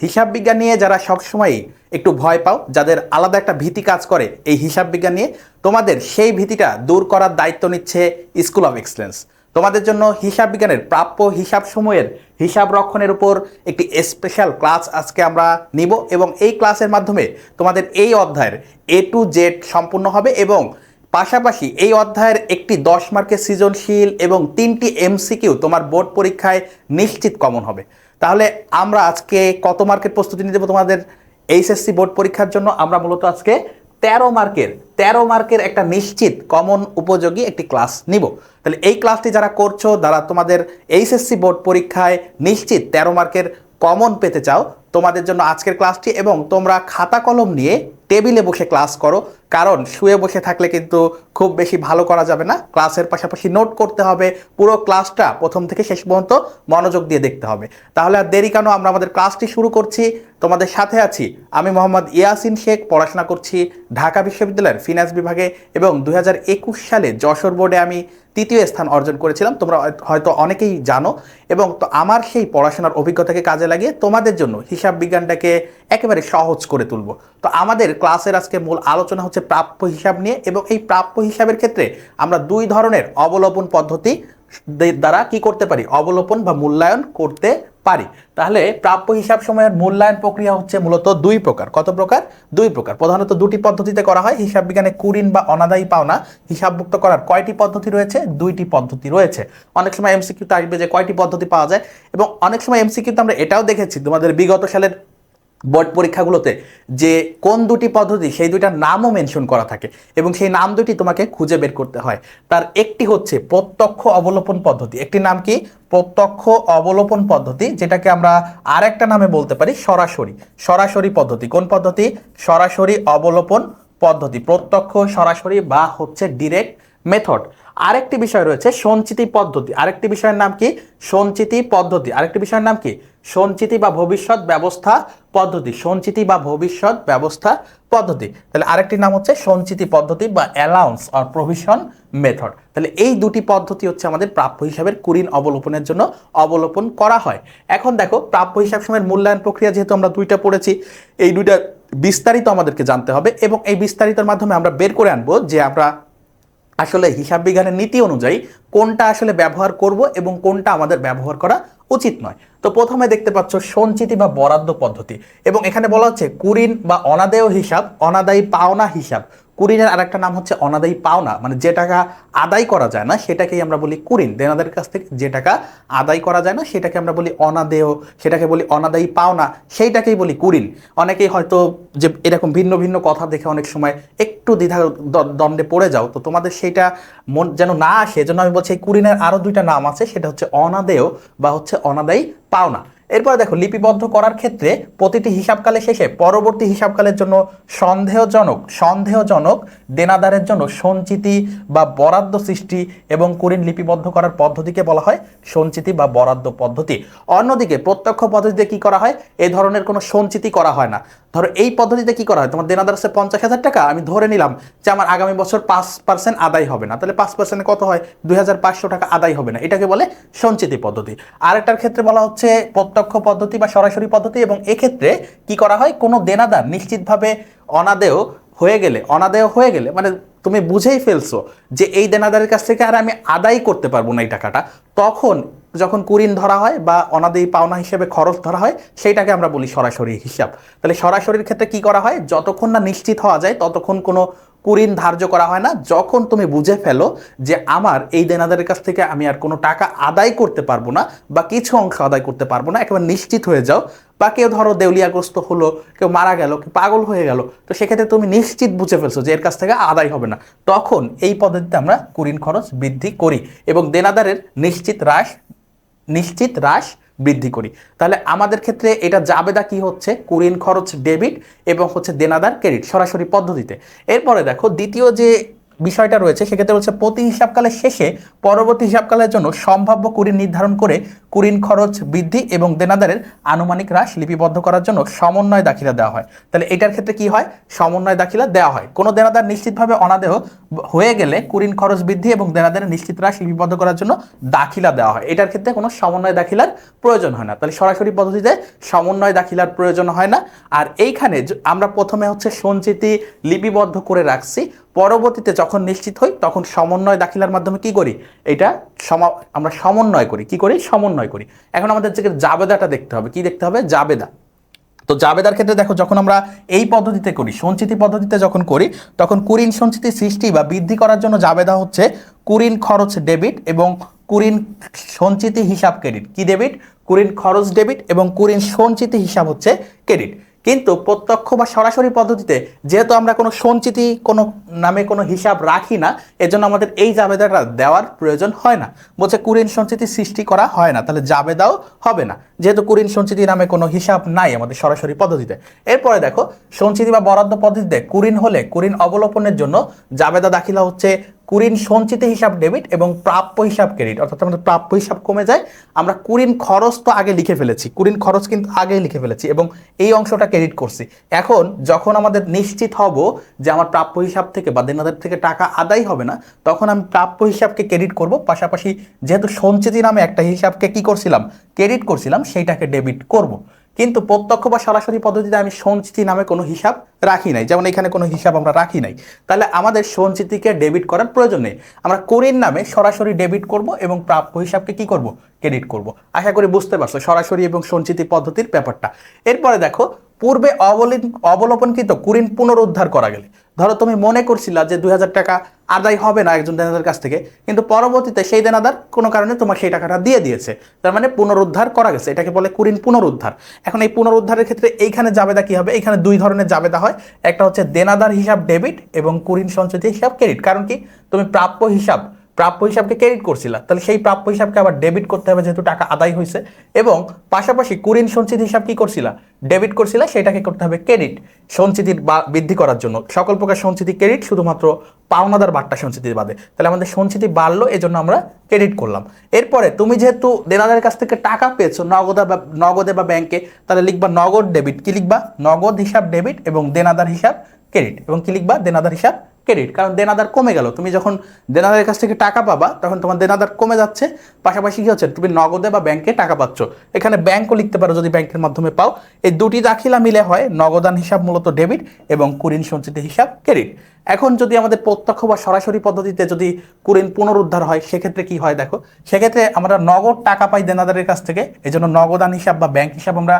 হিসাব বিজ্ঞান নিয়ে যারা সবসময় একটু ভয় পাও, যাদের আলাদা একটা ভীতি কাজ করে এই হিসাব বিজ্ঞান নিয়ে, তোমাদের সেই ভীতিটা দূর করার দায়িত্ব নিচ্ছে স্কুল অফ এক্সেলেন্স। তোমাদের জন্য হিসাব বিজ্ঞানের প্রাপ্য হিসাব সময়ের হিসাব রক্ষণের উপর একটি স্পেশাল ক্লাস আজকে আমরা নিব, এবং এই ক্লাসের মাধ্যমে তোমাদের এই অধ্যায়ের A to Z সম্পূর্ণ হবে, এবং পাশাপাশি এই অধ্যায়ের একটি 10 মার্কের সৃজনশীল এবং 3টি MCQ তোমার বোর্ড পরীক্ষায় নিশ্চিত কমন হবে। তাহলে আমরা আজকে কত মার্কের প্রস্তুতি নিতে দেবো তোমাদের এইচএসসি বোর্ড পরীক্ষার জন্য? আমরা মূলত আজকে 13 মার্কের একটা নিশ্চিত কমন উপযোগী একটি ক্লাস নিব। তাহলে এই ক্লাসটি যারা করছো, যারা তোমাদের এইচএসসি বোর্ড পরীক্ষায় নিশ্চিত 13 মার্কের কমন পেতে চাও, তোমাদের জন্য আজকের ক্লাসটি। এবং তোমরা খাতা কলম নিয়ে টেবিলে বসে ক্লাস করো, কারণ শুয়ে বসে থাকলে কিন্তু খুব বেশি ভালো করা যাবে না। ক্লাসের পাশাপাশি নোট করতে হবে, পুরো ক্লাসটা প্রথম থেকে শেষ পর্যন্ত মনোযোগ দিয়ে দেখতে হবে। তাহলে আর দেরি কেন, আমরা আমাদের ক্লাসটি শুরু করছি। তোমাদের সাথে আছি আমি মোহাম্মদ ইয়াসিন শেখ, পড়াশোনা করছি ঢাকা বিশ্ববিদ্যালয়ের ফিনান্স বিভাগে, এবং 2021 সালে যশোর বোর্ডে আমি 3য় স্থান অর্জন করেছিলাম, তোমরা হয়তো অনেকেই জানো। এবং তো আমার সেই পড়াশোনার অভিজ্ঞতাকে কাজে লাগিয়ে তোমাদের জন্য হিসাব বিজ্ঞানটাকে একেবারে সহজ করে তুলব। তো আমাদের ক্লাসের আজকে মূল আলোচনা হচ্ছে প্রাপ্য হিসাব নিয়ে, এবং এই প্রাপ্য হিসাবের ক্ষেত্রে আমরা 2 ধরনের অবলোপন পদ্ধতি দ্বারা কি করতে পারি, অবলোপন বা মূল্যায়ন করতে পারি। তাহলে প্রাপ্য হিসাব সময়ের মূল্যায়ন প্রক্রিয়া হচ্ছে মূলত 2 প্রকার। কত প্রকার? 2 প্রকার। প্রধানত 2টি পদ্ধতিতে করা হয়। হিসাব বিজ্ঞানে কুরিন বা অনাদায়ী পাওনা হিসাবভুক্ত করার কয়টি পদ্ধতি রয়েছে? 2টি পদ্ধতি রয়েছে। অনেক সময় এমসিকিউতে আসবে যে কয়টি পদ্ধতি পাওয়া যায়, এবং অনেক সময় এমসিকিউতে আমরা এটাও দেখেছি তোমাদের বিগত সালের বোর্ড পরীক্ষাগুলোতে যে কোন 2টি পদ্ধতি সেই 2টার নামও মেনশন করা থাকে, এবং সেই নাম 2টি তোমাকে খুঁজে বের করতে হয়। তার একটি হচ্ছে প্রত্যক্ষ অবলোপন পদ্ধতি, একটি নাম কি? প্রত্যক্ষ অবলোপন পদ্ধতি, যেটাকে আমরা আরেকটা নামে বলতে পারি সরাসরি পদ্ধতি। কোন পদ্ধতি? সরাসরি অবলোপন পদ্ধতি, প্রত্যক্ষ, সরাসরি বা হচ্ছে ডিরেক্ট মেথড। আরেকটি বিষয় রয়েছে সঞ্চিতি পদ্ধতি। আরেকটি বিষয়ের নাম কি? সঞ্চিতি পদ্ধতি। আরেকটি বিষয়ের নাম কি? সঞ্চিতি বা ভবিষ্যৎ ব্যবস্থা পদ্ধতি। সঞ্চিতি বা ভবিষ্যৎ ব্যবস্থা পদ্ধতি। তাহলে আরেকটি নাম হচ্ছে সঞ্চিতি পদ্ধতি বা অ্যালাউন্স অর প্রভিশন মেথড। তাহলে এই 2টি পদ্ধতি হচ্ছে আমাদের প্রাপ্য হিসাবের কুরিন অবলোপনের জন্য অবলোপন করা হয়। এখন দেখো, প্রাপ্য হিসাব সময়ের মূল্যায়ন প্রক্রিয়া যেহেতু আমরা 2টা পড়েছি, এই 2টা বিস্তারিত আমাদেরকে জানতে হবে, এবং এই বিস্তারিতের মাধ্যমে আমরা বের করে আনবো যে আমরা আসলে হিসাব বিজ্ঞানের নীতি অনুযায়ী কোনটা আসলে ব্যবহার করব এবং কোনটা আমাদের ব্যবহার করা উচিত নয়। তো প্রথমে দেখতে পাচ্ছ সঞ্চিতি বা বরাদ্দ পদ্ধতি, এবং এখানে বলা হচ্ছে কুরিন বা অনাদায়ী হিসাব, অনাদায়ী পাওনা হিসাব। কুরিনের আরেকটা নাম হচ্ছে অনাদায়ী পাওনা, মানে যে টাকা আদায় করা যায় না সেটাকেই আমরা বলি কুরিন। দেনাদারের কাছ থেকে যে টাকা আদায় করা যায় না সেটাকে আমরা বলি অনাদেয়, সেটাকে বলি অনাদায়ী পাওনা, সেইটাকেই বলি কুরিন। অনেকেই হয়তো যে এরকম ভিন্ন ভিন্ন কথা দেখে অনেক সময় একটু দ্বিধা দ্বন্দ্বে পড়ে যাও, তো তোমাদের সেইটা মন যেন না আসে, এজন্য আমি বলছি এই কুরিনের আরও 2টা নাম আছে, সেটা হচ্ছে অনাদেয় বা হচ্ছে অনাদায়ী পাওনা। এরপরে দেখো, লিপিবদ্ধ করার ক্ষেত্রে প্রতিটি হিসাবকালের শেষে পরবর্তী হিসাবকালের জন্য সন্দেহজনক দেনাদারের জন্য সঞ্চিতি বা বরাদ্দ সৃষ্টি এবং কুরিন লিপিবদ্ধ করার পদ্ধতিকে বলা হয় সঞ্চিতি বা বরাদ্দ পদ্ধতি। অন্যদিকে প্রত্যক্ষ পদ্ধতিতে কি করা হয়? এই ধরনের কোনো সঞ্চিতি করা হয় না। ধরো এই পদ্ধতিতে কি করা হয়, তোমার দেনাদার আছে 50,000 টাকা, আমি ধরে নিলাম যে আমার আগামী বছর 5% আদায় হবে না, তাহলে 5% কত হয়? 2,500 টাকা আদায় হবে না, এটাকে বলে সঞ্চিতি পদ্ধতি। আরেকটার ক্ষেত্রে বলা হচ্ছে প্রত্যক্ষ পদ্ধতি বা সরাসরি পদ্ধতি, এবং এক্ষেত্রে কি করা হয়? কোনো দেনাদার নিশ্চিতভাবে অনাদেয় হয়ে গেলে মানে তুমি বুঝেই ফেলছো যে এই দেনাদারের কাছ থেকে আর আমি আদায় করতে পারবো না এই টাকাটা, তখন যখন কুরিন ধরা হয় বা অনাদায়ী পাওনা হিসেবে খরচ ধরা হয়, সেইটাকে আমরা বলি সরাসরি হিসাব। তাহলে সরাসরির ক্ষেত্রে কি করা হয়? যতক্ষণ না নিশ্চিত হওয়া যায় ততক্ষণ কোনো কুরিন ধার্য করা হয় না। যখন তুমি বুঝে ফেলো যে আমার এই দেনাদারের কাছ থেকে আমি আর কোনো টাকা আদায় করতে পারবো না বা কিছু অংশ আদায় করতে পারবো না, একেবারে নিশ্চিত হয়ে যাও, বা কেউ ধরো দেউলিয়াগ্রস্ত হলো, কেউ মারা গেল, কেউ পাগল হয়ে গেল, তো সেক্ষেত্রে তুমি নিশ্চিত বুঝে ফেলছো যে এর কাছ থেকে আদায় হবে না, তখন এই পদ্ধতিতে আমরা কুরিন খরচ বৃদ্ধি করি এবং দেনাদারের নিশ্চিত হ্রাস বৃদ্ধি করি। তাহলে আমাদের ক্ষেত্রে এটা জাবেদা কি হচ্ছে? কুরিন খরচ ডেবিট এবং হচ্ছে দেনাদার ক্রেডিট সরাসরি পদ্ধতিতে। এরপরে দেখো, দ্বিতীয় যে বিষয়টা রয়েছে সেক্ষেত্রে বলছে প্রতি হিসাবকালের শেষে পরবর্তী হিসাবকালের জন্য সম্ভাব্য কুরিন নির্ধারণ করে কুরিন খরচ বৃদ্ধি এবং দেনাদারের আনুমানিক হ্রাস লিপিবদ্ধ করার জন্য সমন্বয় দাখিলা দেওয়া হয়। তাহলে এটার ক্ষেত্রে কি হয়, সমন্বয় দাখিলা দেওয়া হয়। কোনো দেনাদার নিশ্চিতভাবে অনাদেয় হয়ে গেলে কুরিন খরচ বৃদ্ধি এবং দেনাদারের নিশ্চিত হ্রাস লিপিবদ্ধ করার জন্য দাখিলা দেওয়া হয়। এটার ক্ষেত্রে কোনো সমন্বয় দাখিলার প্রয়োজন হয় না। তাহলে সরাসরি পদ্ধতিতে সমন্বয় দাখিলার প্রয়োজন হয় না। আর এইখানে আমরা প্রথমে হচ্ছে সঞ্চিতি লিপিবদ্ধ করে রাখছি, পরবর্তীতে যখন নিশ্চিত হই তখন সমন্বয় দাখিলার মাধ্যমে কি করি, এটা আমরা সমন্বয় করি। কি করি, সমন্বয় করি। এখন আমাদের যে জাবেদাটা দেখতে হবে, কি দেখতে হবে, জাবেদা। তো জাবেদার ক্ষেত্রে দেখো, যখন আমরা এই পদ্ধতিতে করি, সঞ্চিতি পদ্ধতিতে যখন করি, তখন কুরিন সঞ্চিতি সৃষ্টি বা বৃদ্ধি করার জন্য জাবেদা হচ্ছে কুরিন খরচ ডেবিট এবং কুরিন সঞ্চিতি হিসাব ক্রেডিট। কি ডেবিট, কুরিন খরচ ডেবিট এবং কুরিন সঞ্চিতি হিসাব হচ্ছে ক্রেডিট। কিন্তু প্রত্যক্ষ বা সরাসরি পদ্ধতিতে যেহেতু আমরা কোনো সঞ্চিতি কোনো নামে কোনো হিসাব রাখি না, এজন্য আমাদের এই জাবেদাটা দেওয়ার প্রয়োজন হয় না। বলছে কুরিন সঞ্চিতি সৃষ্টি করা হয় না, তাহলে জাবেদাও হবে না, যেহেতু কুরিন সঞ্চিতি নামে কোনো হিসাব নাই আমাদের সরাসরি পদ্ধতিতে। এরপরে দেখো, সঞ্চিতি বা বরাদ্দ পদ্ধতিতে কুরিন হলে কুরিন অবলোপনের জন্য জাবেদা দাখিলা হচ্ছে কুরিন সঞ্চিতি হিসাব ডেবিট এবং প্রাপ্য হিসাব ক্রেডিট। অর্থাৎ আমাদের প্রাপ্য হিসাব কমে যায়, আমরা কুরিন খরচ তো আগে লিখে ফেলেছি, কুরিন খরচ কিন্তু আগেই লিখে ফেলেছি এবং এই অংশটা ক্রেডিট করছি। এখন যখন আমাদের নিশ্চিত হব যে আমার প্রাপ্য হিসাব থেকে বা দেনাদার থেকে টাকা আদায় হবে না, তখন আমি প্রাপ্য হিসাবকে ক্রেডিট করব, পাশাপাশি যেহেতু সঞ্চিতি নামে একটা হিসাবকে কি করছিলাম, ক্রেডিট করছিলাম, সেইটাকে ডেবিট করব। কিন্তু প্রত্যক্ষ বা সরাসরি পদ্ধতিতে আমি সঞ্চিতি নামে কোনো হিসাব রাখি নাই, যেমন এখানে কোনো হিসাব আমরা রাখি নাই, তাহলে আমাদের সঞ্চিতিকে ডেবিট করার প্রয়োজন নেই। আমরা কুরিন নামে সরাসরি ডেবিট করব এবং প্রাপ্য হিসাবকে কি করব, ক্রেডিট করব। আশা করি বুঝতে পারছো সরাসরি এবং সঞ্চিতি পদ্ধতির ব্যাপারটা। এরপরে দেখো, পূর্বে অবলোপনকৃত কুরিন পুনরুদ্ধার করা গেলে, ধরো তুমি মনে করছিলা যে 2000 টাকা আদায় হবে না একজন দেনাদার কাছ থেকে, কিন্তু পরবর্তীতে সেই দেনাদার কোনো কারণে তোমার সেই টাকাটা দিয়ে দিয়েছে, তার মানে পুনরুদ্ধার করা গেছে, এটাকে বলে কুরিন পুনরুদ্ধার। এখন এই পুনরুদ্ধারের ক্ষেত্রে এইখানে জাবেদা কি হবে, এখানে দুই ধরনের জাবেদা হয়, একটা হচ্ছে দেনাদার হিসাব ডেবিট এবং কুরিন সঞ্চিতি হিসাব ক্রেডিট। কারণ কি, তুমি প্রাপ্য হিসাবকে ক্রেডিট করছিলা, তাহলে সেই প্রাপ্য হিসাবকে আবার ডেবিট করতে হবে যেহেতু টাকা আদায় হয়েছে, এবং পাশাপাশি কুরিন সঞ্চিতি হিসাব কি করছিলা, ডেবিট করছিলা, সেটাকে করতে হবে ক্রেডিট সঞ্চিতির বৃদ্ধি করার জন্য। সকল প্রকার সঞ্চিতি ক্রেডিট, শুধুমাত্র পাওনাদার বাট্টা সঞ্চিতির বাদে। তাহলে আমাদের সঞ্চিতি বাড়লো, এজন্য আমরা ক্রেডিট করলাম। এরপরে তুমি যেহেতু দেনাদারের কাছ থেকে টাকা পেয়েছো নগদে বা ব্যাংকে, তাহলে লিখবা নগদ ডেবিট। কি লিখবা, নগদ হিসাব ডেবিট এবং দেনাদার হিসাব ক্রেডিট। এবং কি লিখবা, দেনাদার হিসাব ক্রেডিট, কারণ দেনাদার কমে গেল। তুমি যখন দেনাদারের কাছ থেকে টাকা পাবা তখন তোমার দেনাদার কমে যাচ্ছে, পাশাপাশি কি হচ্ছে, তুমি নগদে বা ব্যাংকে টাকা পাচ্ছ। এখানে ব্যাংকও লিখতে পারো যদি ব্যাংকের মাধ্যমে পাও। এই দুটি দাখিলা মিলে হয় নগদান হিসাব মূলত ডেবিট এবং কুরিন সঞ্চিতি হিসাব ক্রেডিট। এখন যদি আমাদের প্রত্যক্ষ বা সরাসরি পদ্ধতিতে যদি কুরিন পুনরুদ্ধার হয়, সেক্ষেত্রে কি হয় দেখো, সেক্ষেত্রে আমরা নগদ টাকা পাই দেনাদারের কাছ থেকে, এই জন্য নগদান হিসাব বা ব্যাংক হিসাব আমরা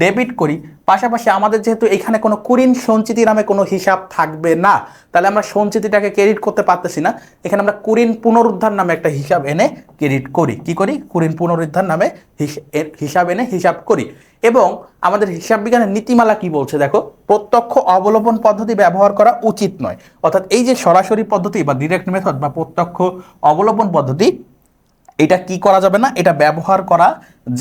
ডেবিট করি। পাশাপাশি আমাদের যেহেতু এখানে কোনো কুরিন সঞ্চিতি নামে কোনো হিসাব থাকবে না, তাহলে আমরা সঞ্চিতিটাকে ক্রেডিট করতে পারতেছি না, এখানে আমরা কুরিন পুনরুদ্ধার নামে একটা হিসাব এনে ক্রেডিট করি। কি করি, কুরিন পুনরুদ্ধার নামে হিসাব এনে হিসাব করি। এবং আমাদের হিসাব বিজ্ঞানের নীতিমালা কি বলছে দেখো, প্রত্যক্ষ অবলোপন পদ্ধতি ব্যবহার করা উচিত নয়। অর্থাৎ এই যে সরাসরি পদ্ধতি বা ডিরেক্ট মেথড বা প্রত্যক্ষ অবলোপন পদ্ধতি, এটা কি করা যাবে না, এটা ব্যবহার করা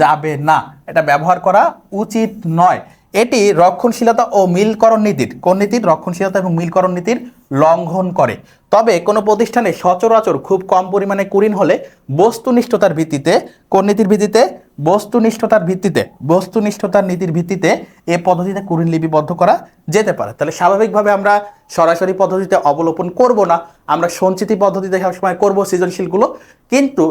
যাবে না, এটা ব্যবহার করা উচিত নয়। এটি রক্ষণশীলতা ও মিলকরণ নীতির, কোন নীতির, রক্ষণশীলতা এবং মিলকরণ নীতির লঙ্ঘন করে। তবে কোনো প্রতিষ্ঠানে সচরাচর খুব কম পরিমাণে কুরিন হলে বস্তুনিষ্ঠতার ভিত্তিতে, কোন নীতির ভিত্তিতে, বস্তুনিষ্ঠতার নীতির ভিত্তিতে এ পদ্ধতিতে কুরিন লিপিবদ্ধ করা যেতে পারে। তাহলে স্বাভাবিকভাবে আমরা সরাসরি পদ্ধতিতে অবলোপন করব না, আমরা সঞ্চিতি পদ্ধতিতে সবসময় করব সৃজনশীলগুলো। কিন্তু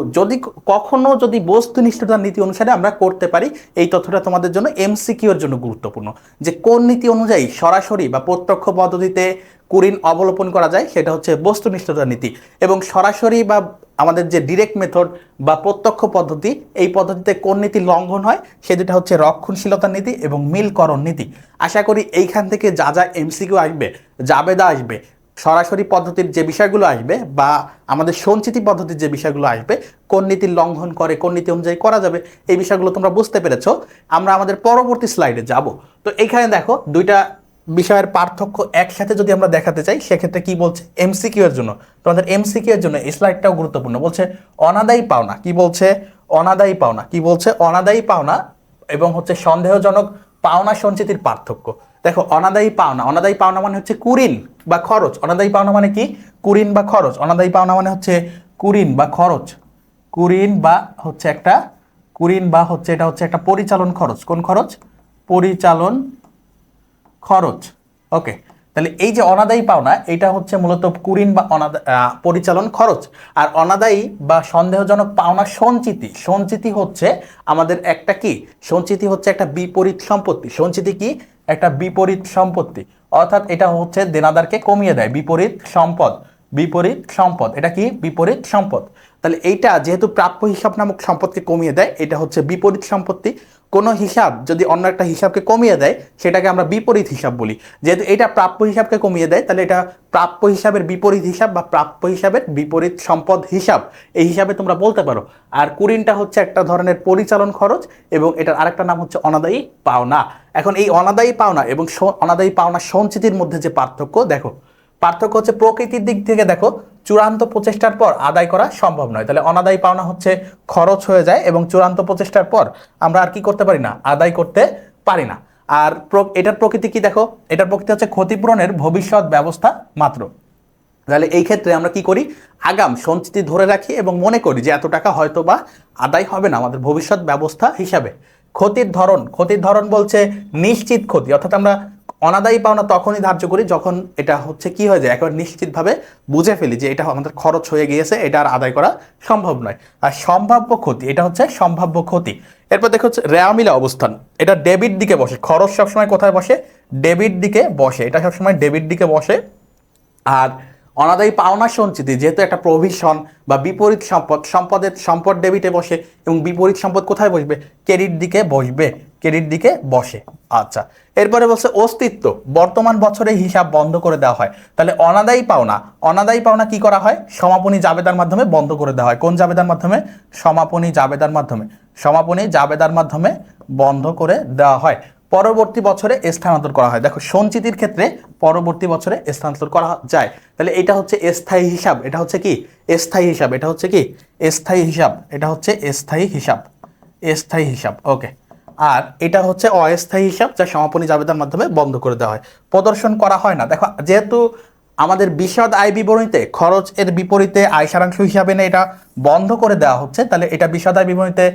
কখনো যদি বস্তুনিষ্ঠতার নীতি অনুসারে আমরা করতে পারি, এই তথ্যটা তোমাদের জন্য এমসিকিউ এর জন্য গুরুত্বপূর্ণ, যে কোন নীতি অনুযায়ী সরাসরি বা প্রত্যক্ষ পদ্ধতিতে কুরিন অবলোপন করা যায়, সেটা হচ্ছে বস্তুনিষ্ঠতার নীতি। এবং সরাসরি বা আমাদের যে ডিরেক্ট মেথড বা প্রত্যক্ষ পদ্ধতি, এই পদ্ধতিতে কোন নীতি লঙ্ঘন হয়, সেটা হচ্ছে রক্ষণশীলতার নীতি এবং মিলকরণ নীতি। আশা করি এইখান থেকে যা যা এমসিকিউ আসবে, জাবেদা আসবে, সরাসরি পদ্ধতির যে বিষয়গুলো আসবে বা আমাদের সঞ্চিতি পদ্ধতির যে বিষয়গুলো আসবে, কোন নীতির লঙ্ঘন করে, কোন নীতি অনুযায়ী করা যাবে, এই বিষয়গুলো তোমরা বুঝতে পেরেছো। আমরা আমাদের পরবর্তী স্লাইডে যাব। তো এইখানে দেখো, দুইটা বিষয়ের পার্থক্য একসাথে যদি আমরা দেখাতে চাই, সেক্ষেত্রে কি বলছে, এমসিকিউ এর জন্য, তোমাদের এমসিকিউ এর জন্য এই স্লাইডটাও গুরুত্বপূর্ণ। বলছে অনাদায়ী পাওনা, কি বলছে, অনাদায়ী পাওনা, কি বলছে, অনাদায়ী পাওনা এবং হচ্ছে সন্দেহজনক পাওনা সঞ্চিতির পার্থক্য। দেখো অনাদায়ী পাওনা মানে হচ্ছে কুরিন বা খরচ। অনাদায়ী পাওনা মানে কি? কুরিন বা খরচ। অনাদায়ী পাওনা মানে হচ্ছে কুরিন বা খরচ। কুরিন বা হচ্ছে একটা এটা হচ্ছে একটা পরিচালন খরচ। কোন খরচ? পরিচালন খরচ। ওকে, তাহলে এই যে অনাদায়ী পাওনা এটা হচ্ছে মূলত কুরিন বা পরিচালন খরচ। আর অনাদায়ী বা সন্দেহজনক পাওনা সঞ্চিতি হচ্ছে আমাদের একটা কি? সঞ্চিতি হচ্ছে একটা বিপরীত সম্পত্তি। সঞ্চিতি কি? একটা বিপরীত সম্পত্তি, অর্থাৎ এটা হচ্ছে দেনাদারকে কমিয়ে দেয়। বিপরীত সম্পদ এটা কি? বিপরীত সম্পদ। তাহলে এইটা যেহেতু প্রাপ্য হিসাব নামক সম্পদকে কমিয়ে দেয়, এটা হচ্ছে বিপরীত সম্পত্তি। কোনো হিসাব যদি অন্য একটা হিসাবকে কমিয়ে দেয় সেটাকে আমরা বিপরীত হিসাব বলি। যেহেতু এটা প্রাপ্য হিসাবকে কমিয়ে দেয় তাহলে এটা প্রাপ্য হিসাবের বিপরীত হিসাব বা প্রাপ্য হিসাবের বিপরীত সম্পদ হিসাব, এই হিসাবে তোমরা বলতে পারো। আর কুরিনটা হচ্ছে একটা ধরনের পরিচালন খরচ এবং এটার আরেকটা নাম হচ্ছে অনাদায়ী পাওনা। এখন এই অনাদায়ী পাওনা এবং অনাদায়ী পাওনা সঞ্চিতির মধ্যে যে পার্থক্য হচ্ছে প্রকৃতির দিক থেকে দেখো, চূড়ান্ত প্রচেষ্টার পর আদায় করা সম্ভব নয়। তাহলে অনাদায়ী পাওনা হচ্ছে খরচ হয়ে যায় এবং চূড়ান্ত প্রচেষ্টার পর আমরা আর কি করতে পারি না? আদায় করতে পারি না। আর এটার প্রকৃতি কি দেখো? এটার প্রকৃতি হচ্ছে ক্ষতিপূরণের ভবিষ্যৎ ব্যবস্থা মাত্র। তাহলে এই ক্ষেত্রে আমরা কি করি? আগাম সঞ্চিতি ধরে রাখি এবং মনে করি যে এত টাকা হয়তো বা আদায় হবে না আমাদের ভবিষ্যৎ ব্যবস্থা হিসাবে। ক্ষতির ধরন বলছে নিশ্চিত ক্ষতি, অর্থাৎ আমরা অনাদায়ী পাওনা তখনই ধার্য করি যখন এটা হচ্ছে কি হয়ে যায়, একেবারে নিশ্চিতভাবে বুঝে ফেলি যে এটা আমাদের খরচ হয়ে গিয়েছে, এটা আর আদায় করা সম্ভব নয়। আর সম্ভাব্য ক্ষতি, এটা হচ্ছে সম্ভাব্য ক্ষতি। এরপর দেখো হচ্ছে রেওয়ামিলা অবস্থান, এটা ডেবিট দিকে বসে। খরচ সবসময় কোথায় বসে? ডেবিট দিকে বসে, এটা সবসময় ডেবিট দিকে বসে। আর অনাদায়ী পাওনা সঞ্চিতি যেহেতু একটা প্রভিশন বা বিপরীত সম্পদ ডেবিটে বসে এবং বিপরীত সম্পদ কোথায় বসবে? ক্রেডিট দিকে বসে। আচ্ছা, এরপরে বলছে অস্তিত্ব, বর্তমান বছরে হিসাব বন্ধ করে দেওয়া হয়। তাহলে অনাদায়ী পাওনা কি করা হয়? সমাপনী জাবেদার মাধ্যমে বন্ধ করে দেওয়া হয়। কোন জাবেদার মাধ্যমে? সমাপনী জাবেদার মাধ্যমে বন্ধ করে দেওয়া হয়। পরবর্তী বছরে স্থানান্তর করা হয়। দেখো সঞ্চিতির ক্ষেত্রে পরবর্তী বছরে স্থানান্তর করা যায়। তাহলে এটা হচ্ছে স্থায়ী হিসাব, এটা হচ্ছে স্থায়ী হিসাব। ওকে, আর এটা হচ্ছে অস্থায়ী হিসাব যা সমাপনী জাবেদার মাধ্যমে বন্ধ করে দেওয়া হয়, প্রদর্শন করা হয় না। দেখো যেহেতু আমাদের বিশদ আয় বিবরণীতে খরচ এর বিপরীতে আয় সারাংশ হিসাবে না এটা বন্ধ করে দেওয়া হচ্ছে, তাহলে এটা বিশদ আয় বিবরণীতে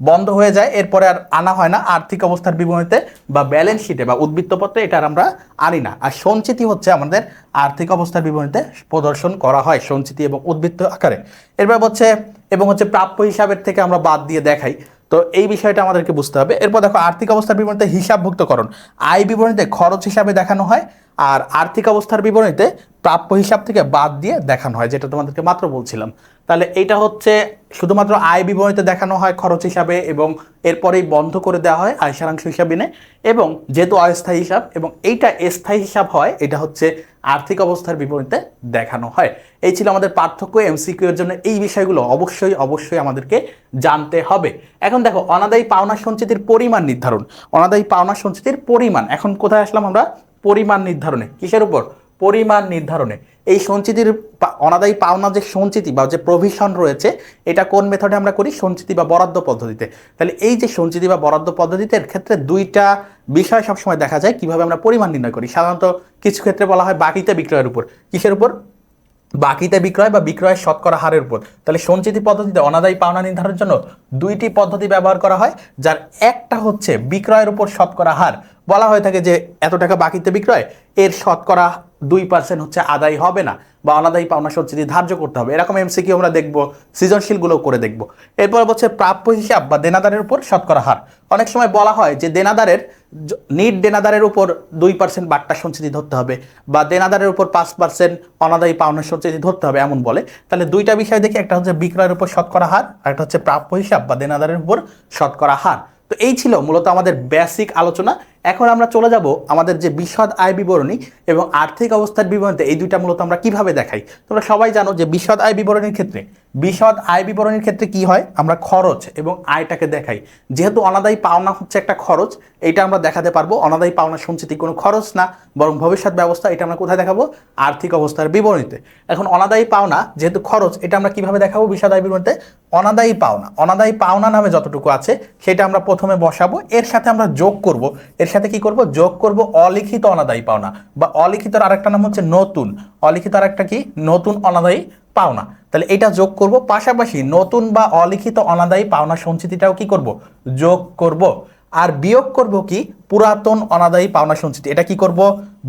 বন্ধ হয়ে যায়, এরপরে আর আনা হয় না। আর্থিক অবস্থার বিবরণীতে বা ব্যালেন্স শিটে বা উদ্বৃত্তপত্রে এটা আমরা আনি না। আর সঞ্চিতি হচ্ছে আমাদের আর্থিক অবস্থার বিবরণীতে প্রদর্শন করা হয়, সঞ্চিতি এবং উদ্বৃত্ত আকারে। এরপর হচ্ছে প্রাপ্য হিসাবের থেকে আমরা বাদ দিয়ে দেখাই। তো এই বিষয়টা আমাদেরকে বুঝতে হবে। এরপর দেখো আর্থিক অবস্থার বিবরণীতে হিসাবভুক্তকরণ, আয় বিবরণীতে খরচ হিসাবে দেখানো হয় আর আর্থিক অবস্থার বিবরণীতে প্রাপ্য হিসাব থেকে বাদ দিয়ে দেখানো হয়, যেটা তোমাদেরকে মাত্র বলছিলাম। তাহলে এইটা হচ্ছে শুধুমাত্র আয় বিবরণীতে দেখানো হয় খরচ হিসাবে এবং এরপরেই বন্ধ করে দেওয়া হয় আয় সারাংশ হিসাবে নে, এবং যেহেতু অস্থায়ী হিসাব এবং এইটা স্থায়ী হিসাব হয়, এটা হচ্ছে আর্থিক অবস্থার বিবরণীতে দেখানো হয়। এই ছিল আমাদের পার্থক্য। এমসিকিউ এর জন্য এই বিষয়গুলো অবশ্যই আমাদেরকে জানতে হবে। এখন দেখো অনাদায়ী পাওনা সঞ্চিতির পরিমাণ নির্ধারণ। এখন কোথায় আসলাম আমরা? পরিমাণ নির্ধারণে। কিসের উপর? পরিমাণ নির্ধারণে। এই সঞ্চিতির অনাদায়ী পাওনা যে সঞ্চিতি বা যে প্রভিশন রয়েছে, এটা কোন মেথডে আমরা করি? সঞ্চিতি বা বরাদ্দ পদ্ধতিতে। তাহলে এই যে সঞ্চিতি বা বরাদ্দ পদ্ধতির ক্ষেত্রে দুইটা বিষয় সবসময় দেখা যায় কিভাবে আমরা পরিমাণ নির্ণয় করি। সাধারণত কিছু ক্ষেত্রে বলা হয় বাকিতে বিক্রয়ের উপর। কিসের উপর? বাকিতে বিক্রয় বা বিক্রয়ের শতকরা হারের উপর। তাহলে সঞ্চিতি পদ্ধতিতে অনাদায়ী পাওনা নির্ধারণের জন্য দুইটি পদ্ধতি ব্যবহার করা হয়, যার একটা হচ্ছে বিক্রয়ের উপর শতকরা হার। বলা হয়ে থাকে যে এত টাকা বাকিতে বিক্রয়, এর শতকরা 2% হচ্ছে আদায় হবে না বা অনাদায়ী পাওনা সঞ্চিতি ধার্য করতে হবে। এরকম এমসিকিউ আমরা দেখবো, সৃজনশীলগুলো করে দেখবো। এরপর হচ্ছে প্রাপ্য হিসাব বা দেনাদারের উপর শতকরা হার। অনেক সময় বলা হয় যে দেনাদারের উপর 2% বাট্টা সঞ্চিতি ধরতে হবে বা দেনাদারের উপর 5% অনাদায়ী পাওনা সঞ্চিতি ধরতে হবে, এমন বলে। তাহলে দুইটা বিষয় দেখি, একটা হচ্ছে বিক্রয়ের উপর শতকরা হার আর একটা হচ্ছে প্রাপ্য হিসাব বা দেনাদারের উপর শতকরা হার। তো এই ছিল মূলত আমাদের বেসিক আলোচনা। এখন আমরা চলে যাব আমাদের যে বিশদ আয় বিবরণী এবং আর্থিক অবস্থার বিবরণীতে এই দুইটা মূলত আমরা কিভাবে দেখাই। তোমরা সবাই জানো যে বিশদ আয় বিবরণীর ক্ষেত্রে বিশদ আয় বিবরণীর ক্ষেত্রে কি হয়, আমরা খরচ এবং আয়টাকে দেখাই। যেহেতু অনাদায়ী পাওনা হচ্ছে একটা খরচ, এটা আমরা দেখাতে পারবো অনাদায়ী পাওনা সঞ্চিতি কোনো খরচ না বরং ভবিষ্যৎ ব্যবস্থা। এটা আমরা কোথায় দেখাবো, আর্থিক অবস্থার বিবরণীতে। এখন অনাদায়ী পাওনা যেহেতু খরচ, এটা আমরা কিভাবে দেখাবো বিশদ আয় বিবরণীতে, অনাদায়ী পাওনা, অনাদায়ী পাওনা নামে যতটুকু আছে সেটা আমরা প্রথমে বসাবো, এর সাথে আমরা যোগ করব, এর সাথে কি করব, যোগ করব অলিখিত অনাদায়ী পাওনা, বা অলিখিতর আরেকটা নাম হচ্ছে নতুন, অলিখিত আরেকটা কি, নতুন অনাদায়ী পাওনা। তাহলে এটা যোগ করব, পাশাপাশি নতুন বা অলিখিত অনাদায়ী পাওনা সঞ্চিতিটাও কি করব, যোগ করব। আর বিয়োগ করব কি, পুরাতন অনাদায়ী পাওনা সঞ্চিতি, এটা কি করব,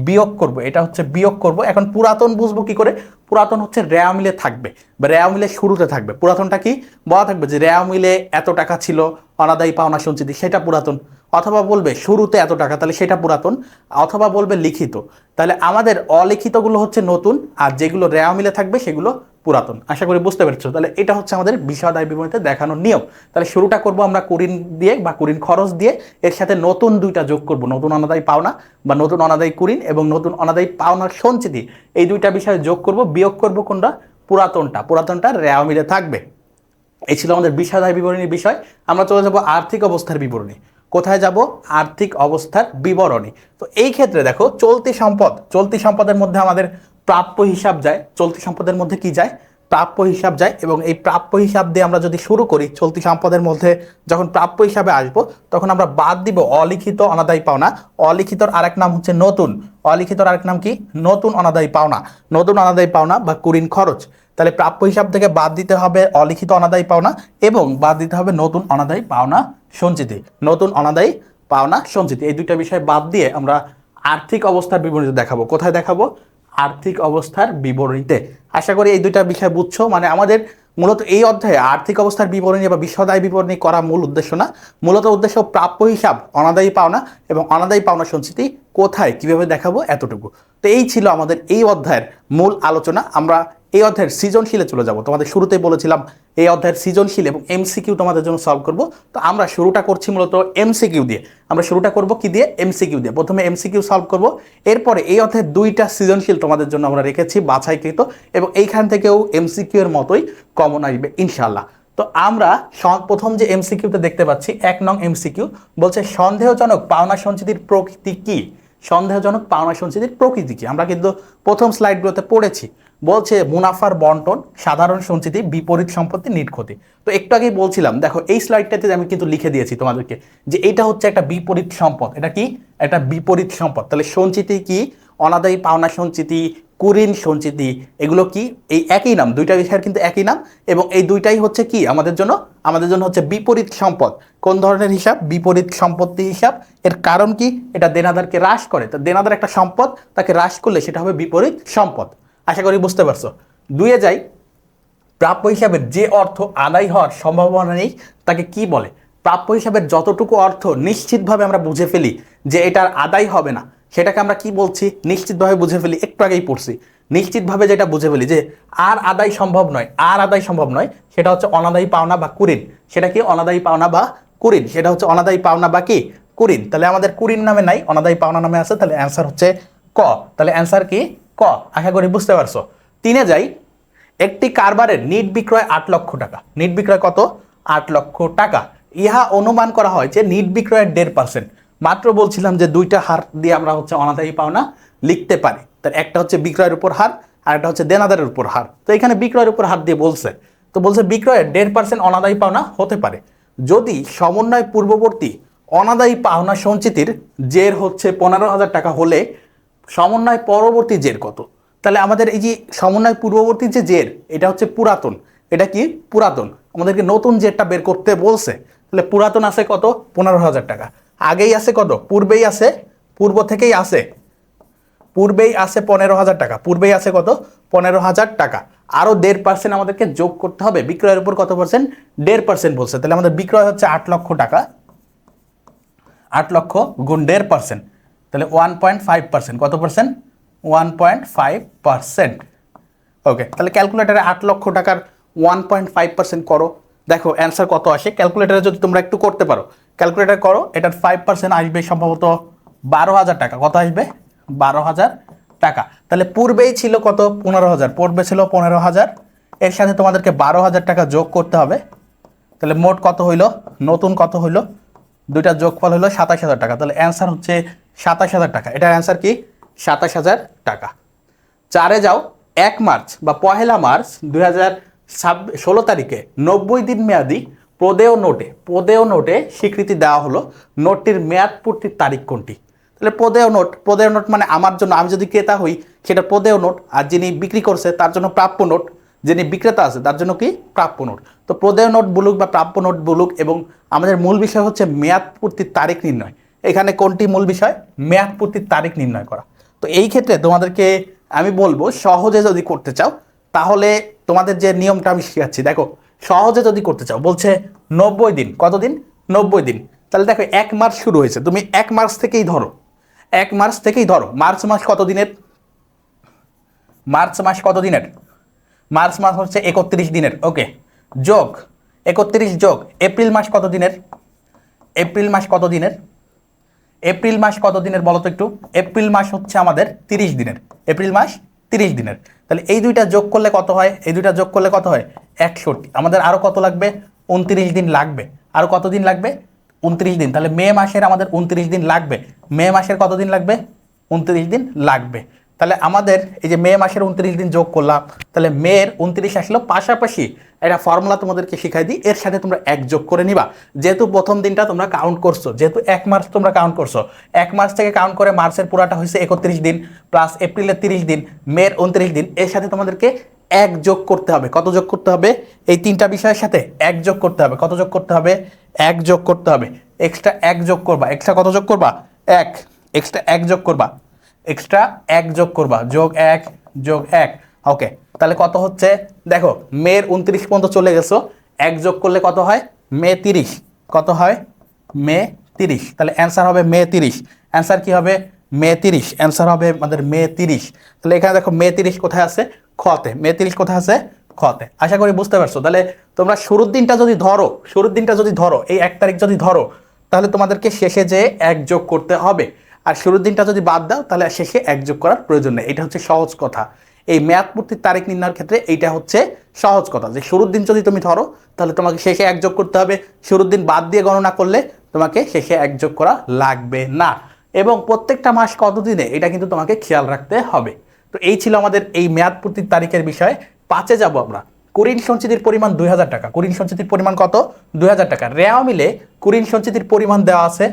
বিয়োগ করব, এটা হচ্ছে বিয়োগ করব। এখন পুরাতন বুঝবো কি করে, পুরাতন হচ্ছে রেওয়া মিলে থাকবে বা রেওয়া মিলে শুরুতে থাকবে। পুরাতনটা কি বলা থাকবে যে রেওয়া মিলে এত টাকা ছিল অনাদায়ী পাওনা সঞ্চিতি, সেটা পুরাতন। অথবা বলবে শুরুতে এত টাকা, তাহলে সেটা পুরাতন। অথবা বলবে লিখিত, তাহলে আমাদের অলিখিতগুলো হচ্ছে নতুন, আর যেগুলো রেওয়া মিলে থাকবে সেগুলো পুরাতন। আশা করি বুঝতে পেরেছো। তাহলে এটা হচ্ছে আমাদের বিশদ আয় বিবরণীতে দেখানোর নিয়ম। তাহলে শুরুটা করব আমরা কুরিন দিয়ে বা কুরিন খরচ দিয়ে, এর সাথে নতুন দুইটা যোগ করব, নতুন অনাদায়ী পাওনা বা নতুন অনাদায়ী কুরিন এবং নতুন অনাদায়ী পাওনার সঞ্চিতি, এই দুইটা বিষয়ে যোগ করব, বিয়োগ করব কোনটা, পুরাতনটা, পুরাতনটা রেওয়া মিলে থাকবে। এই ছিল আমাদের বিশদ আয় বিবরণীর বিষয়। আমরা চলে যাব আর্থিক অবস্থার বিবরণী। কোথায় যাব, আর্থিক অবস্থার বিবরণী। তো এই ক্ষেত্রে দেখো চলতি সম্পদ, চলতি সম্পদের মধ্যে আমাদের প্রাপ্য হিসাব যায়, চলতি সম্পদের মধ্যে কি যায়, প্রাপ্য হিসাব যায়। এবং এই প্রাপ্য হিসাব দিয়ে আমরা যদি শুরু করি, চলতি সম্পদের মধ্যে যখন প্রাপ্য হিসাবে আসবো তখন আমরা বাদ দিব অলিখিত অনাদায়ী পাওনা। অলিখিতর আরেক নাম হচ্ছে নতুন, অলিখিতর আরেক নাম কি, নতুন অনাদায়ী পাওনা, নতুন অনাদায়ী পাওনা বা কুরিন খরচ। তাহলে প্রাপ্য হিসাব থেকে বাদ দিতে হবে অলিখিত অনাদায়ী পাওনা এবং বাদ দিতে হবে নতুন অনাদায়ী পাওনা সঞ্চিতি, নতুন অনাদায়ী পাওনা সঞ্চিতি। এই দুইটা বিষয় বাদ দিয়ে আমরা আর্থিক অবস্থার বিবরণীতে দেখাবো। কোথায় দেখাবো, আর্থিক অবস্থার বিবরণীতে। আশা করি এই দুইটা বিষয় বুঝছো। মানে আমাদের মূলত এই অধ্যায়ে আর্থিক অবস্থার বিবরণী বা বিশদ আয় বিবরণী করা মূল উদ্দেশ্য না, মূলত উদ্দেশ্য প্রাপ্য হিসাব, অনাদায়ী পাওনা এবং অনাদায়ী পাওনা সঞ্চিতি কোথায় কিভাবে দেখাবো, এতটুকু। তো এই ছিল আমাদের এই অধ্যায়ের মূল আলোচনা। আমরা এই অধ্যায়ের সৃজনশীলে চলে যাব। তোমাদের শুরুতেই বলেছিলাম এই অধ্যায়ের সৃজনশীল এবং এমসিকিউ তোমাদের জন্য সলভ করব। তো আমরা শুরুটা করছি মূলত এমসিকিউ দিয়ে। আমরা শুরুটা করব কি দিয়ে, এমসিকিউ দিয়ে। প্রথমে এমসিকিউ সলভ করব, এরপরে এই অধ্যায়ের দুইটা সৃজনশীল তোমাদের জন্য আমরা রেখেছি বাছাইকৃত, এবং এইখান থেকেও এমসিকিউ এর মতোই কমন আসবে ইনশাআল্লাহ। তো আমরা প্রথম যে এমসিকিউতে দেখতে পাচ্ছি, 1 নং এমসিকিউ বলছে সন্দেহজনক পাওনা সঞ্চিতির প্রকৃতি কি, সন্দেহজনক পাওনা সঞ্চিতির প্রকৃতি কি। আমরা কিন্তু প্রথম স্লাইডগুলোতে পড়েছি, বলছে মুনাফার বন্টন, সাধারণ সঞ্চিতি, বিপরীত সম্পত্তি, নিট ক্ষতি। তো একটু আগেই বলছিলাম, দেখো এই স্লাইডটাতে আমি কিন্তু লিখে দিয়েছি তোমাদেরকে যে এটা হচ্ছে একটা বিপরীত সম্পদ। এটা কি, একটা বিপরীত সম্পদ। তাহলে সঞ্চিতি কি, অনাদায়ী পাওনা সঞ্চিতি, কুরিন সঞ্চিতি, এগুলো কি, এই একই নাম, দুইটা বিষয়ের কিন্তু একই নাম, এবং এই দুইটাই হচ্ছে কি আমাদের জন্য হচ্ছে বিপরীত সম্পদ। কোন ধরনের হিসাব, বিপরীত সম্পত্তি হিসাব। এর কারণ কি, এটা দেনাদারকে হ্রাস করে। তো দেনাদার একটা সম্পদ, তাকে হ্রাস করলে সেটা হবে বিপরীত সম্পদ। আশা করি বুঝতে পারছো। 2-এ যাই, প্রাপ্য হিসাবের যে অর্থ আদায় হওয়ার সম্ভাবনা নেই তাকে কি বলে। প্রাপ্য হিসাবের যতটুকু অর্থ নিশ্চিতভাবে আমরা বুঝে ফেলি যে এটার আদায় হবে না, সেটাকে আমরা কি বলছি, নিশ্চিতভাবে বুঝে ফেলি। একটু আগেই পড়ছি, নিশ্চিতভাবে যেটা বুঝে ফেলি যে আর আদায় সম্ভব নয়, আর আদায় সম্ভব নয়, সেটা হচ্ছে অনাদায়ী পাওনা বা কুরিন। সেটা কি, অনাদায়ী পাওনা বা কুরিন, সেটা হচ্ছে অনাদায়ী পাওনা বা কি, কুরিন। তাহলে আমাদের কুরিন নামে নাই, অনাদায়ী পাওনা নামে আছে। তাহলে অ্যান্সার হচ্ছে ক। তাহলে অ্যান্সার কি, ক। আশা করি বুঝতে পারছো। 3-এ যাই, একটি কারবারের নিট বিক্রয় 8 লক্ষ টাকা। নিট বিক্রয় কত, 8 লক্ষ টাকা। ইহা অনুমান করা হয় যে নিট বিক্রয়ের 1.5%। মাত্র বলছিলাম যে দুইটা হার দিয়ে আমরা হচ্ছে অনাদায়ী পাওনা লিখতে পারি। তার একটা হচ্ছে বিক্রয়ের উপর হার, আর একটা হচ্ছে দেনাদারের উপর হার। তো এখানে বিক্রয়ের উপর হার দিয়ে বলছে, তো বলছে বিক্রয়ের 1.5% অনাদায়ী পাওনা হতে পারে যদি সমন্বয় পূর্ববর্তী অনাদায়ী পাওনা সঞ্চিতির জের হচ্ছে 15,000 টাকা হলে সমন্বয় পরবর্তী জের কত। তাহলে আমাদের এই যে সমন্বয় পূর্ববর্তী যে জের, এটা হচ্ছে পুরাতন। এটা কি, পুরাতন। আমাদেরকে নতুন জেরটা বের করতে বলছে। তাহলে পুরাতন আছে কত, 15,000 টাকা। আগেই আছে কত, পূর্বেই আছে, পূর্ব থেকেই আছে, পূর্বেই আছে 15,000 টাকা। পূর্বেই আছে কত, 15,000 টাকা। আরও 1.5% আমাদেরকে যোগ করতে হবে। বিক্রয়ের উপর কত পার্সেন্ট, 1.5% বলছে। তাহলে আমাদের বিক্রয় হচ্ছে 8 লক্ষ টাকা, 8 লক্ষ গুণ 1.5%, তাহলে 1.5%। কত পার্সেন্ট, 1.5%। ওকে, তাহলে ক্যালকুলেটারে 8 লক্ষ টাকার 1.5% করো, দেখো অ্যান্সার কত আসে। ক্যালকুলেটারে যদি তোমরা একটু করতে পারো, ক্যালকুলেটার করো, এটার 5% আসবে সম্ভবত 12,000 টাকা। কত আসবে, 12,000 টাকা। তাহলে পূর্বেই ছিল কত, 15,000, পূর্বে ছিল 15,000, এর সাথে তোমাদেরকে 12,000 টাকা যোগ করতে হবে। তাহলে মোট কত হইল, নতুন কত হইল, দুইটা যোগফল হইল 27,000 টাকা। তাহলে অ্যান্সার হচ্ছে 27,000 টাকা। এটার অ্যান্সার কি 27,000 টাকা। 4 যাও, 1 মার্চ বা 1 মার্চ 2016 তারিখে 90 দিন মেয়াদি প্রদেয় নোটে স্বীকৃতি দেওয়া হলো। নোটটির মেয়াদ পূর্তির তারিখ কোনটি? তাহলে প্রদেয় নোট মানে আমার জন্য, আমি যদি ক্রেতা হই সেটা প্রদেয় নোট, আর যিনি বিক্রি করছে তার জন্য প্রাপ্য নোট, যিনি বিক্রেতা আছে তার জন্য কি প্রাপ্য নোট। তো প্রদেয় নোট বলুক বা প্রাপ্য নোট বলুক, এবং আমাদের মূল বিষয় হচ্ছে মেয়াদ পূর্তির তারিখ নির্ণয়। এখানে কোনটি মূল বিষয়? মেয়াদ পূর্তির তারিখ নির্ণয় করা। তো এই ক্ষেত্রে তোমাদেরকে আমি বলবো, সহজে যদি করতে চাও তাহলে তোমাদের যে নিয়মটা আমি শিখাচ্ছি, দেখো সহজে যদি করতে চাও বলছে 90 দিন, কতদিন? 90 দিন। তাহলে দেখো 1 মার্চ শুরু হয়েছে, তুমি 1 মার্চ থেকেই ধরো, 1 মার্চ থেকেই ধরো। মার্চ মাস কত দিনের? মার্চ মাস কত দিনের? মার্চ মাস হচ্ছে 31 দিনের। ওকে, যোগ 31 যোগ এপ্রিল মাস কত দিনের? এপ্রিল মাস কত দিনের? এপ্রিল মাস কত দিনের বলো তো একটু? এপ্রিল মাস হচ্ছে আমাদের 30 দিনের। এপ্রিল মাস 30 দিনের। তাহলে এই দুইটা যোগ করলে কত হয়? এই দুইটা যোগ করলে কত হয়? 61। আমাদের আরো কত লাগবে? 29 দিন লাগবে। আরো কত দিন লাগবে? 29 দিন। তাহলে মে মাসের আমাদের 29 দিন লাগবে। মে মাসের কত দিন লাগবে? 29 দিন লাগবে। তাহলে আমাদের এই যে মে মাসের 29 দিন যোগ করলাম, তাহলে মের 29 আসলো। পাশাপাশি একটা ফর্মুলা তোমাদেরকে শিখাই দিই, এর সাথে তোমরা 1 যোগ করে নিবা। যেহেতু প্রথম দিনটা তোমরা কাউন্ট করছো, যেহেতু 1 মার্চ তোমরা কাউন্ট করছো, 1 মার্চ থেকে কাউন্ট করে মার্চের পুরাটা হয়েছে 31 দিন, প্লাস এপ্রিলের 30 দিন, মের 29 দিন, এর সাথে তোমাদেরকে 1 যোগ করতে হবে। কত যোগ করতে হবে? এই তিনটা বিষয়ের সাথে 1 যোগ করতে হবে। কত যোগ করতে হবে? 1 যোগ করতে হবে। এক্সট্রা 1 যোগ করবা। এক্সট্রা কত যোগ করবা? 1। এক্সট্রা 1 যোগ করবা। এক্সট্রা 1 যোগ করবা, যোগ 1 যোগ 1। ওকে, তাহলে কত হচ্ছে? দেখো মের 29 পর্যন্ত চলে গেছো, 1 যোগ করলে কত হয়? মে 30। কত হয়? মে 30। তাহলে অ্যান্সার হবে মে 30। অ্যান্সার কি হবে? মে 30। অ্যান্সার হবে আমাদের মে 30। তাহলে এখানে দেখো মে 30 কোথায় আছে? খতে। মে 30 কোথায় আছে? খতে। আশা করি বুঝতে পারছো। তাহলে তোমরা শুরুর দিনটা যদি ধরো, এই 1 তারিখ যদি ধরো, তাহলে তোমাদেরকে শেষে যে 1 যোগ করতে হবে। আর শুরুর দিনটা যদি বাদ দাও তাহলে শেষে 1 যোগ করার প্রয়োজন নেই। এটা হচ্ছে সহজ কথা। এই মেয়াদ পূর্তির তারিখ নির্ণয়ের ক্ষেত্রে এইটা হচ্ছে সহজ কথা, যে শুরুর দিন যদি তুমি ধরো তাহলে তোমাকে শেষে 1 যোগ করতে হবে। শুরুর দিন বাদ দিয়ে গণনা করলে তোমাকে শেষে 1 যোগ করা লাগবে না। এবং প্রত্যেকটা মাস কত দিনে, এটা কিন্তু তোমাকে খেয়াল রাখতে হবে। তো এই ছিল আমাদের এই মেয়াদ পূর্তির তারিখের বিষয়। 5-এ যাবো আমরা। কুরিন সঞ্চিতির পরিমাণ 2,000 টাকা। কুরিন সঞ্চিতির পরিমাণ কত? 2,000 টাকা। রেওয়া মিলে কুরিন সঞ্চিতির পরিমাণ দেওয়া আছে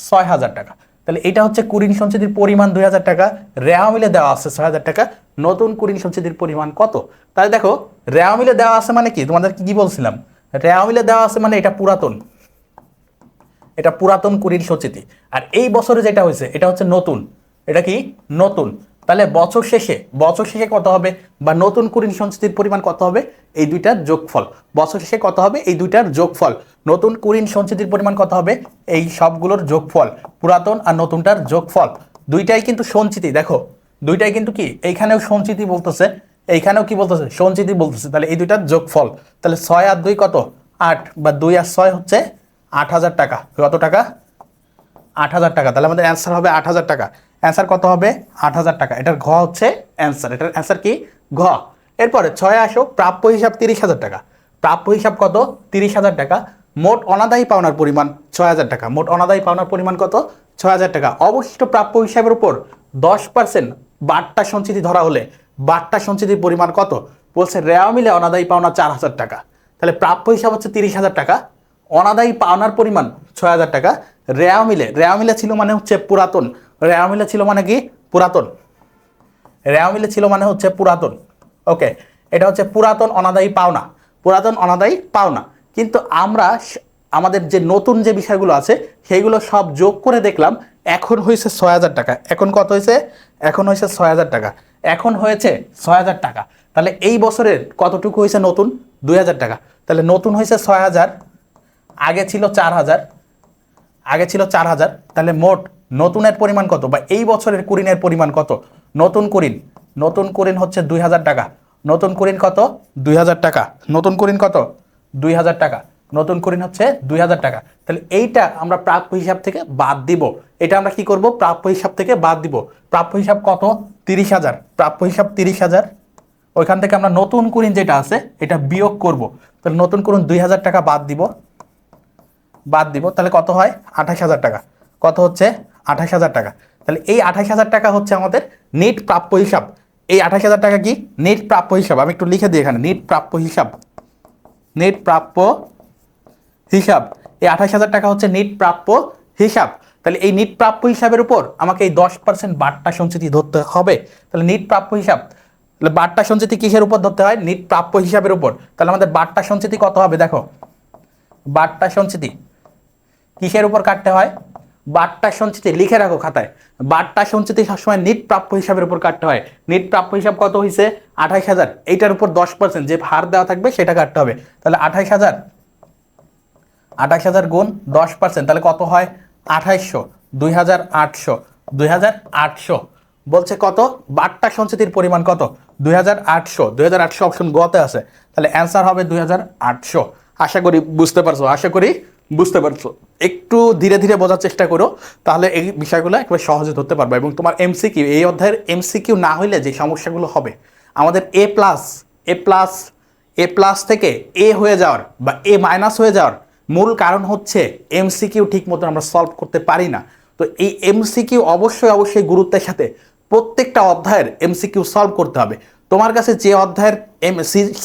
6,000 টাকা। তাহলে এটা হচ্ছে কুরিন সঞ্চিতির পরিমাণ 2,000 টাকা, রেওয়া মিলে দেওয়া আছে 6,000 টাকা। নতুন কুরিন সঞ্চিতির পরিমাণ কত? তাহলে দেখো রেওয়া মিলে দেওয়া আছে মানে কি, তোমাদের কি বলছিলাম, রেওয়া মিলে দেওয়া আছে মানে এটা পুরাতন, এটা পুরাতন কুরিন সঞ্চিতি। আর এই বছরে যেটা হয়েছে এটা হচ্ছে নতুন। এটা কি? নতুন। তাহলে বছর শেষে কত হবে, বা নতুন কুরিন সঞ্চিতির পরিমাণ কত হবে? এই দুইটার যোগফল। বছর শেষে কত হবে? এই দুইটার যোগফল। নতুন কুরিন সঞ্চিতির পরিমাণ কত হবে? এই সবগুলোর যোগফল, পুরাতন আর নতুনটার যোগফল। দুইটাই কিন্তু সঞ্চিতি। দেখো দুইটাই কিন্তু কি, এইখানেও সঞ্চিতি বলতেছে, এইখানেও কি বলতেছে? সঞ্চিতি বলতেছে। তাহলে এই দুইটার যোগফল। তাহলে 6 আর 2 কত? 8, বা 2 আর 6 হচ্ছে 8,000 টাকা। কত টাকা? 8,000 টাকা। তাহলে আমাদের অ্যান্সার হবে 8,000 টাকা। অ্যান্সার কত হবে? 8,000 টাকা। এটার ঘ হচ্ছে অ্যান্সার। এটার অ্যান্সার কি? ঘ। এরপরে 6 আসো, প্রাপ্য হিসাব 30,000 টাকা। প্রাপ্য হিসাব কত? 30,000 টাকা। মোট অনাদায়ী পাওনার পরিমাণ 6,000 টাকা। মোট অনাদায়ী পাওনার পরিমাণ কত? 6,000 টাকা। অবশিষ্ট প্রাপ্য হিসাবের উপর 10% বাট্টা সঞ্চিতি ধরা হলে বাট্টা সঞ্চিতির পরিমাণ কত? বলছে রেওয়া মিলে অনাদায়ী পাওনা 4,000 টাকা। তাহলে প্রাপ্য হিসাব হচ্ছে 30,000 টাকা, অনাদায়ী পাওনার পরিমাণ 6,000 টাকা। রেওয়া মিলে ছিল মানে হচ্ছে পুরাতন। রেওয়া মিলে ছিল মানে কি? পুরাতন। রেওয়া মিলে ছিল মানে হচ্ছে পুরাতন। ওকে, এটা হচ্ছে পুরাতন অনাদায়ী পাওনা। পুরাতন অনাদায়ী পাওনা। কিন্তু আমরা আমাদের যে নতুন যে বিষয়গুলো আছে সেইগুলো সব যোগ করে দেখলাম, এখন হয়েছে 6,000 টাকা। এখন কত হয়েছে? এখন হয়েছে 6,000 টাকা। এখন হয়েছে 6,000 টাকা। তাহলে এই বছরের কতটুকু হয়েছে নতুন? 2,000 টাকা। তাহলে নতুন হয়েছে 6,000, আগে ছিল 4,000, আগে ছিল 4,000। তাহলে মোট নতুনের পরিমাণ কত, বা এই বছরের কুরিনের পরিমাণ কত? নতুন কুরিন হচ্ছে 2,000 টাকা। নতুন কুরিন কত? 2,000 টাকা। নতুন কুরিন কত? 2,000 টাকা। নতুন কুরিন হচ্ছে 2,000 টাকা। তাহলে এইটা আমরা প্রাপ্য হিসাব থেকে বাদ দিব। এটা আমরা কি করব? প্রাপ্য হিসাব থেকে বাদ দিব। প্রাপ্য হিসাব কত? 30,000। প্রাপ্য হিসাব 30,000। ওইখান থেকে আমরা নতুন কুড়িন যেটা আছে এটা বিয়োগ করব। তাহলে নতুন কুড়িন 2000 টাকা বাদ দিব, তাহলে কত হয় 28,000 টাকা। কত হচ্ছে 28,000 টাকা। তাহলে এই 28,000 টাকা হচ্ছে আমাদের নেট প্রাপ্য হিসাব। এই 28,000 টাকা কি নেট প্রাপ্য হিসাব, আমি একটু লিখে দিই এখানে, নেট প্রাপ্য হিসাব। এই 28,000 টাকা হচ্ছে নেট প্রাপ্য হিসাব। তাহলে এই নেট প্রাপ্য হিসাবের উপর আমাকে এই 10% বাট্টা সঞ্চিতি ধরতে হবে। তাহলে নেট প্রাপ্য হিসাব, তাহলে বাট্টা সঞ্চিতি কিসের উপর ধরতে হয়, নেট প্রাপ্য হিসাবের উপর। তাহলে আমাদের বাট্টা সঞ্চিতি কত হবে, দেখো বাট্টা সঞ্চিতি কিসের উপর কাটতে হয়, বাট্টা সঞ্চিতি লিখে রাখো খাতায়, বাট্টা সঞ্চিতি সবসময় নেট প্রাপ্য হিসাবের উপর কাটতে হয়। নেট প্রাপ্য হিসাব কত হয়েছে 28,000, এইটার উপর 10% যে হার দেওয়া থাকবে সেটা কাটতে হবে। তাহলে 28,000 গুণ 10%, তাহলে কত হয় 2800, 2,800 বলছে কত, বাট্টা সঞ্চিতির পরিমাণ কত 2,800 অপশন গতে আছে। তাহলে অ্যান্সার হবে 2,800। আশা করি বুঝতে পারছো। একটু ধীরে ধীরে বোঝার চেষ্টা করো, তাহলে এই বিষয়গুলো একেবারে সহজে ধরতে পারবে। এবং তোমার এমসিকিউ, এই অধ্যায়ের এমসিকিউ না হইলে যে সমস্যাগুলো হবে, আমাদের এ প্লাস থেকে এ হয়ে যাওয়ার বা এ মাইনাস হয়ে যাওয়ার মূল কারণ হচ্ছে এমসিকিউ ঠিক মতো আমরা সলভ করতে পারি না। তো এই এমসিকিউ অবশ্যই গুরুত্বের সাথে প্রত্যেকটা অধ্যায়ের এমসিকিউ সলভ করতে হবে। তোমার কাছে যে অধ্যায়ের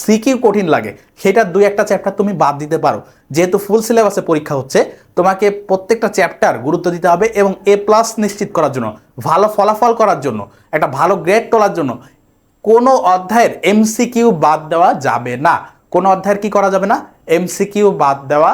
সিকিউ কঠিন লাগে সেটার 2-1টা চ্যাপ্টার তুমি বাদ দিতে পারো। যেহেতু ফুল সিলেবাসে পরীক্ষা হচ্ছে, তোমাকে প্রত্যেকটা চ্যাপ্টার গুরুত্ব দিতে হবে এবং এ প্লাস নিশ্চিত করার জন্য, ভালো ফলাফল করার জন্য, একটা ভালো গ্রেড তোলার জন্য কোনো অধ্যায়ের এমসিকিউ বাদ দেওয়া যাবে না। কোনো অধ্যায়ের কি করা যাবে না, এমসিকিউ বাদ দেওয়া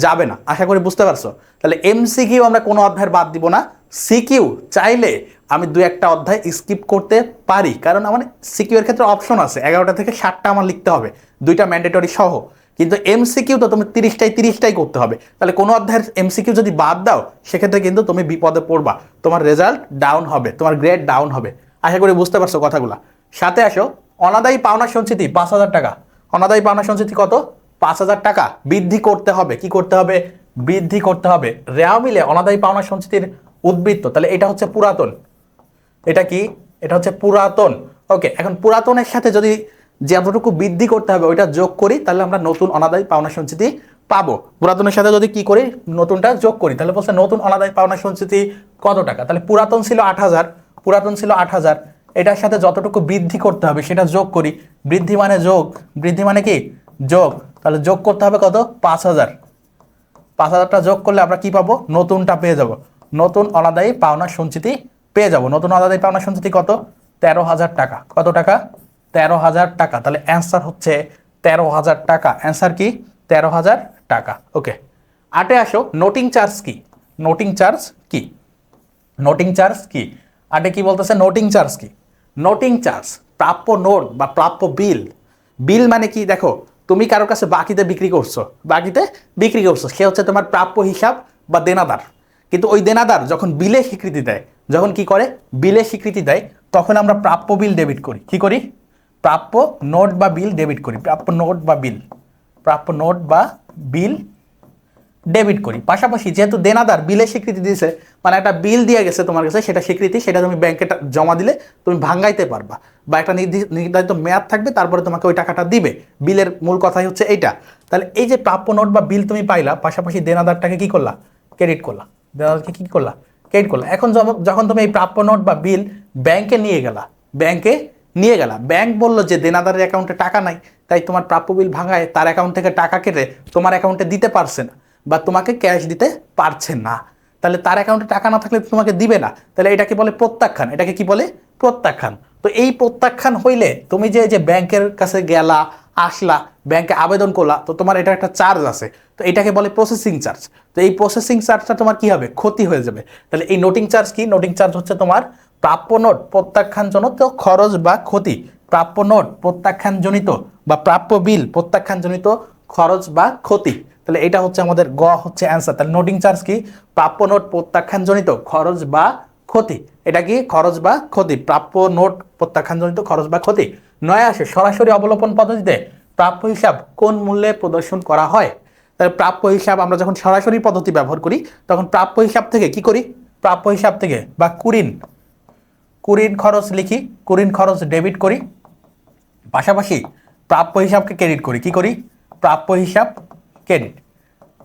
যাবে না। আশা করি বুঝতে পারছো। তাহলে এমসিকিউ আমরা কোনো অধ্যায়ের বাদ দিব না। সিকিউ চাইলে আমি 2-1টা অধ্যায় স্কিপ করতে পারি, কারণ আমার সিকিউ এর ক্ষেত্রে অপশন আছে, 11টা থেকে 7টা আমার লিখতে হবে, 2টা ম্যান্ডেটরি সহ। কিন্তু এমসিকিউ তো তুমি 30টাই করতে হবে। তাহলে কোনো অধ্যায়ের এমসিকিউ যদি বাদ দাও সেক্ষেত্রে কিন্তু তুমি বিপদে পড়বা, তোমার রেজাল্ট ডাউন হবে, তোমার গ্রেড ডাউন হবে। আশা করি বুঝতে পারছো কথাগুলো। সাথে আসো, অনাদায়ী পাওনা সঞ্চিতি 5,000 টাকা। অনাদায়ী পাওনা সঞ্চিতি কত, 5,000 টাকা বৃদ্ধি করতে হবে। কি করতে হবে, বৃদ্ধি করতে হবে। রেওয়া মিলে অনাদায়ী পাওনা সঞ্চিতির উদ্বৃত্ত, তাহলে এটা হচ্ছে পুরাতন। এটা কি, এটা হচ্ছে পুরাতন। ওকে, এখন পুরাতনের সাথে যদি যতটুকু বৃদ্ধি করতে হবে ওইটা যোগ করি, তাহলে আমরা নতুন অনাদায়ী পাওনা সঞ্চিতি পাবো। পুরাতনের সাথে যদি কি করি, নতুনটা যোগ করি, তাহলে বলছে নতুন অনাদায়ী পাওনা সঞ্চিতি কত টাকা। তাহলে পুরাতন ছিল 8,000, এটার সাথে যতটুকু বৃদ্ধি করতে হবে সেটা যোগ করি। বৃদ্ধি মানে যোগ, বৃদ্ধি মানে কি যোগ, তাহলে যোগ করতে হবে কত 5,000টা যোগ করলে আমরা কি পাবো, নতুনটা পেয়ে যাব, নতুন অনাদায়ী পাওনা সঞ্চিতি পেয়ে যাব। নতুন অনাদায়ী পাওনা সঞ্চিতি কত, 13,000 টাকা। কত টাকা, 13,000 টাকা। তাহলে অ্যান্সার হচ্ছে 13,000 টাকা। অ্যান্সার কি 13,000 টাকা। ওকে, 8-এ আসো, নোটিং চার্জ কি, নোটিং চার্জ কি, নোটিং চার্জ কি। 8-এ কি বলতেছে, নোটিং চার্জ কি। নোটিং চার্জ প্রাপ্য নোট বা প্রাপ্য বিল। বিল মানে কি, দেখো তুমি কারোর কাছে বাকিতে বিক্রি করছো, সে হচ্ছে তোমার প্রাপ্য হিসাব বা দেনাদার। কিন্তু ওই দেনাদার যখন বিলে স্বীকৃতি দেয়, যখন কি করে বিলে স্বীকৃতি দেয়, তখন আমরা প্রাপ্য বিল ডেবিট করি। কি করি, প্রাপ্য নোট বা বিল ডেবিট করি। প্রাপ্য নোট বা বিল ডেবিট করি। পাশাপাশি যেহেতু দেনাদার বিলে স্বীকৃতি দিয়েছে, মানে একটা বিল দিয়ে গেছে তোমার কাছে, সেটা স্বীকৃতি, সেটা তুমি ব্যাংকে জমা দিলে তুমি ভাঙাইতে পারবা, বা একটা নির্ধারিত মেয়াদ থাকবে, তারপরে তোমাকে ওই টাকাটা দিবে। বিলের মূল কথাই হচ্ছে এইটা। তাহলে এই যে প্রাপ্য নোট বা বিল তুমি পাইলা, পাশাপাশি দেনাদারটাকে কি করলা, ক্রেডিট করলা। দেনাদারকে কি করলা, ক্রেডিট করলা। এখন যখন তুমি এই প্রাপ্য নোট বা বিল ব্যাংকে নিয়ে গেলা, ব্যাংক বললো যে দেনাদারের অ্যাকাউন্টে টাকা নাই, তাই তোমার প্রাপ্য বিল ভাঙায় তার অ্যাকাউন্ট থেকে টাকা কেটে তোমার অ্যাকাউন্টে দিতে পারছে না, বা তোমাকে ক্যাশ দিতে পারছে না। তাহলে তার অ্যাকাউন্টে টাকা না থাকলে তোমাকে দিবে না। তাহলে এটাকে বলে প্রত্যাখ্যান। এটাকে কি বলে, প্রত্যাখ্যান। তো এই প্রত্যাখ্যান হইলে তুমি যে ব্যাংকের কাছে গেলা, আসলা, ব্যাংকে আবেদন করলা, তো তোমার এটা একটা চার্জ আছে, তো এটাকে বলে প্রসেসিং চার্জ। তো এই প্রসেসিং চার্জটা তোমার কি হবে, ক্ষতি হয়ে যাবে। তাহলে এই নোটিং চার্জ কি, নোটিং চার্জ হচ্ছে তোমার প্রাপ্য নোট প্রত্যাখ্যানজনিত খরচ বা ক্ষতি। প্রাপ্য নোট প্রত্যাখ্যানজনিত বা প্রাপ্য বিল প্রত্যাখ্যানজনিত খরচ বা ক্ষতি। তাহলে এটা হচ্ছে আমাদের গ হচ্ছে অ্যান্সার। তাহলে নোটিং চার্জ কি, প্রাপ্য নোট প্রত্যাখ্যানজনিত খরচ বা ক্ষতি। এটা কি, খরচ বা ক্ষতি, প্রাপ্য নোট প্রত্যাখ্যানজনিত খরচ বা ক্ষতি। 9 আসে, সরাসরি অবলোপন পদ্ধতিতে প্রাপ্য হিসাব কোন মূল্যে প্রদর্শন করা হয়। তাহলে প্রাপ্য হিসাব আমরা যখন সরাসরি পদ্ধতি ব্যবহার করি, তখন প্রাপ্য হিসাব থেকে কি করি, প্রাপ্য হিসাব থেকে বা কুরিন খরচ লিখি, কুরিন খরচ ডেবিট করি, পাশাপাশি প্রাপ্য হিসাবকে ক্রেডিট করি, কি করি? প্রাপ্য হিসাব ক্রেডিট,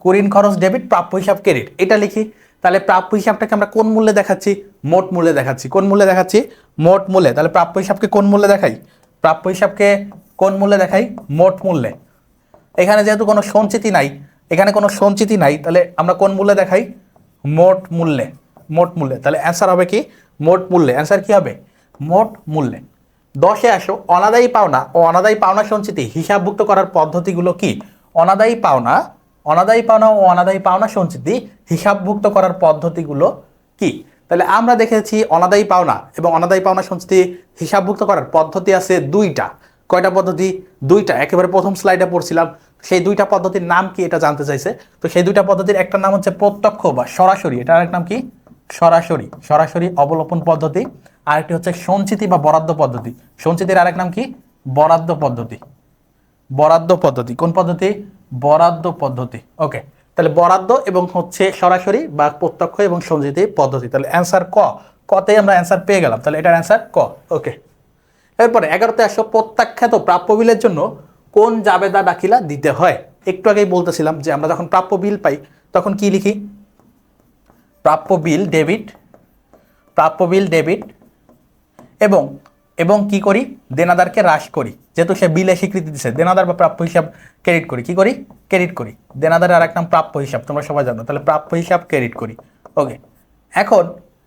কুরিন খরচ ডেবিট, প্রাপ্য হিসাব ক্রেডিট, এটা লিখি। তাহলে প্রাপ্য হিসাবটাকে আমরা কোন মূল্যে দেখাচ্ছি? মোট মূল্যে দেখাচ্ছি। কোন মূল্যে দেখাচ্ছি? মোট মূল্যে। তাহলে প্রাপ্য হিসাবকে কোন মূল্যে দেখাই? প্রাপ্য হিসাবকে কোন মূল্যে দেখাই? মোট মূল্যে। এখানে যেহেতু কোনো সঞ্চিতি নাই, এখানে কোনো সঞ্চিতি নাই, তাহলে আমরা কোন মূল্যে দেখাই? মোট মূল্যে। মোট মূল্যে। তাহলে অ্যান্সার হবে কি? মোট মূল্যে। অ্যান্সার কি হবে? মোট মূল্যে। 10-এ আসো, অনাদায়ী পাওনা ও অনাদায়ী পাওনা সঞ্চিতি হিসাবভুক্ত করার পদ্ধতিগুলো কি? অনাদায়ী পাওনা ও অনাদায়ী পাওনা সঞ্চিতি হিসাবভুক্ত করার পদ্ধতিগুলো কি? তাহলে আমরা দেখেছি অনাদায়ী পাওনা এবং অনাদায়ী পাওনা সঞ্চিতি হিসাবভুক্ত করার পদ্ধতি আছে দুইটা। কয়টা পদ্ধতি? দুইটা। একেবারে প্রথম স্লাইডে পড়ছিলাম। সেই দুইটা পদ্ধতির নাম কি এটা জানতে চাইছে। তো সেই দুইটা পদ্ধতির একটা নাম হচ্ছে প্রত্যক্ষ বা সরাসরি, এটা আরেক নাম কি? সরাসরি অবলোপন পদ্ধতি। আরেকটি হচ্ছে সঞ্চিতি বা বরাদ্দ পদ্ধতি। সঞ্চিতির আরেক নাম কি? বরাদ্দ পদ্ধতি। কোন পদ্ধতি? বরাদ্দ পদ্ধতি। ওকে, তাহলে বরাদ্দ এবং হচ্ছে সরাসরি বা প্রত্যক্ষ এবং সঞ্চিতি পদ্ধতি। তাহলে অ্যান্সার ক। কতে আমরা অ্যান্সার পেয়ে গেলাম। তাহলে এটার অ্যান্সার ক। ওকে, এরপরে 11তে আসো, প্রত্যাখ্যাত প্রাপ্য বিলের জন্য কোন জাবেদা দাখিলা দিতে হয়? একটু আগেই বলতেছিলাম যে আমরা যখন প্রাপ্য বিল পাই তখন কি লিখি? প্রাপ্য বিল ডেবিট এবং কি করি? দেনাদারকে হ্রাস করি। যেহেতু সে বিলে স্বীকৃতি দিচ্ছে, দেনাদার বা প্রাপ্য হিসাব ক্রেডিট করি। কি করি? ক্রেডিট করি। দেনাদারের আরেক নাম প্রাপ্য হিসাব, তোমরা সবাই জানো। তাহলে প্রাপ্য হিসাব ক্রেডিট করি। ওকে, এখন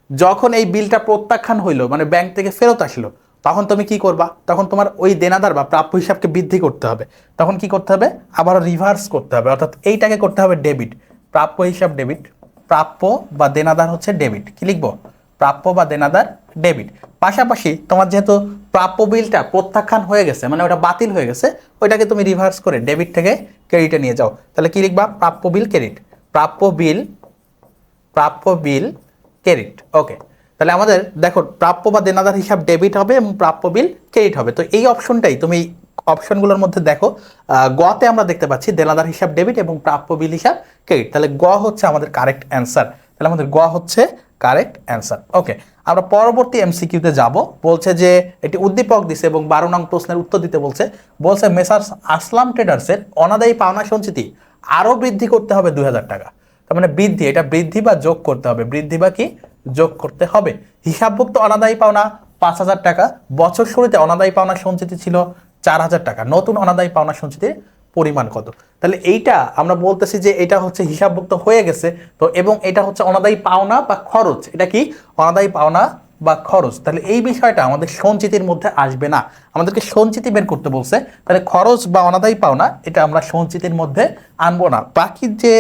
যখন এই বিলটা প্রত্যাখ্যান হইলো, মানে ব্যাংক থেকে ফেরত আসলো, তখন তুমি কি করবা? তখন তোমার ওই দেনাদার বা প্রাপ্য হিসাবকে বৃদ্ধি করতে হবে। তখন কি করতে হবে? আবার রিভার্স করতে হবে, অর্থাৎ এইটাকে করতে হবে ডেবিট। প্রাপ্য হিসাব ডেবিট, প্রাপ্য বা দেনাদার হচ্ছে ডেবিট। কি লিখবো? প্রাপ্য বা দেনাদার ডেবিট। পাশাপাশি তোমার যেহেতু প্রাপ্য বিলটা প্রত্যাখ্যান হয়ে গেছে, মানে ওটা বাতিল হয়ে গেছে, ওইটাকে তুমি রিভার্স করে ডেবিট থেকে ক্রেডিটে নিয়ে যাও। তাহলে কি লিখবা? প্রাপ্য বিল ক্রেডিট, প্রাপ্য বিল ক্রেডিট। ওকে, তাহলে আমাদের দেখো প্রাপ্য বা দেনাদার হিসাব ডেবিট হবে এবং প্রাপ্য বিল ক্রেডিট হবে। তো এই অপশনটাই তুমি অপশনগুলোর মধ্যে দেখো, গতে আমরা দেখতে পাচ্ছি দেনাদার হিসাব ডেবিট এবং প্রাপ্য বিল হিসাব ক্রেডিট। তাহলে গ হচ্ছে আমাদের কারেক্ট অ্যান্সার। তাহলে আমাদের গ হচ্ছে কারেক্ট অ্যান্সার। ওকে, আমরা পরবর্তী এমসিকিউতে যাব। বলছে যে এটি উদ্দীপক দিছে এবং 12 নং প্রশ্নের উত্তর দিতে বলছে মেসার্স আসলাম ট্রেডার্সের অনাদায়ী পাওনা সঞ্চিতি আরও বৃদ্ধি করতে হবে 2000 টাকা। তার মানে বৃদ্ধি, এটা বৃদ্ধি বা যোগ করতে হবে। বৃদ্ধি বা কি? যোগ করতে হবে। হিসাবভুক্ত অনাদায়ী পাওনা 5000 টাকা। বছর শুরুতে অনাদায়ী পাওনা সঞ্চিতি ছিল 4000 টাকা। নতুন অনাদায়ী পাওনা সঞ্চিতির পরিমাণ কত? তাহলে এইটা আমরা বলতেছি যে এটা হচ্ছে হিসাবভুক্ত হয়ে গেছে, তো এবং এটা হচ্ছে অনাদায়ী পাওনা বা খরচ। এটা কি? অনাদায়ী পাওনা বা খরচ। তাহলে এই বিষয়টা আমাদের সঞ্চিতির মধ্যে আসবে না, আমাদেরকে সঞ্চিতি বের করতে বলছে। তাহলে খরচ বা অনাদায়ী পাওনা এটা আমরা সঞ্চিতির মধ্যে আনবো না। বাকি যে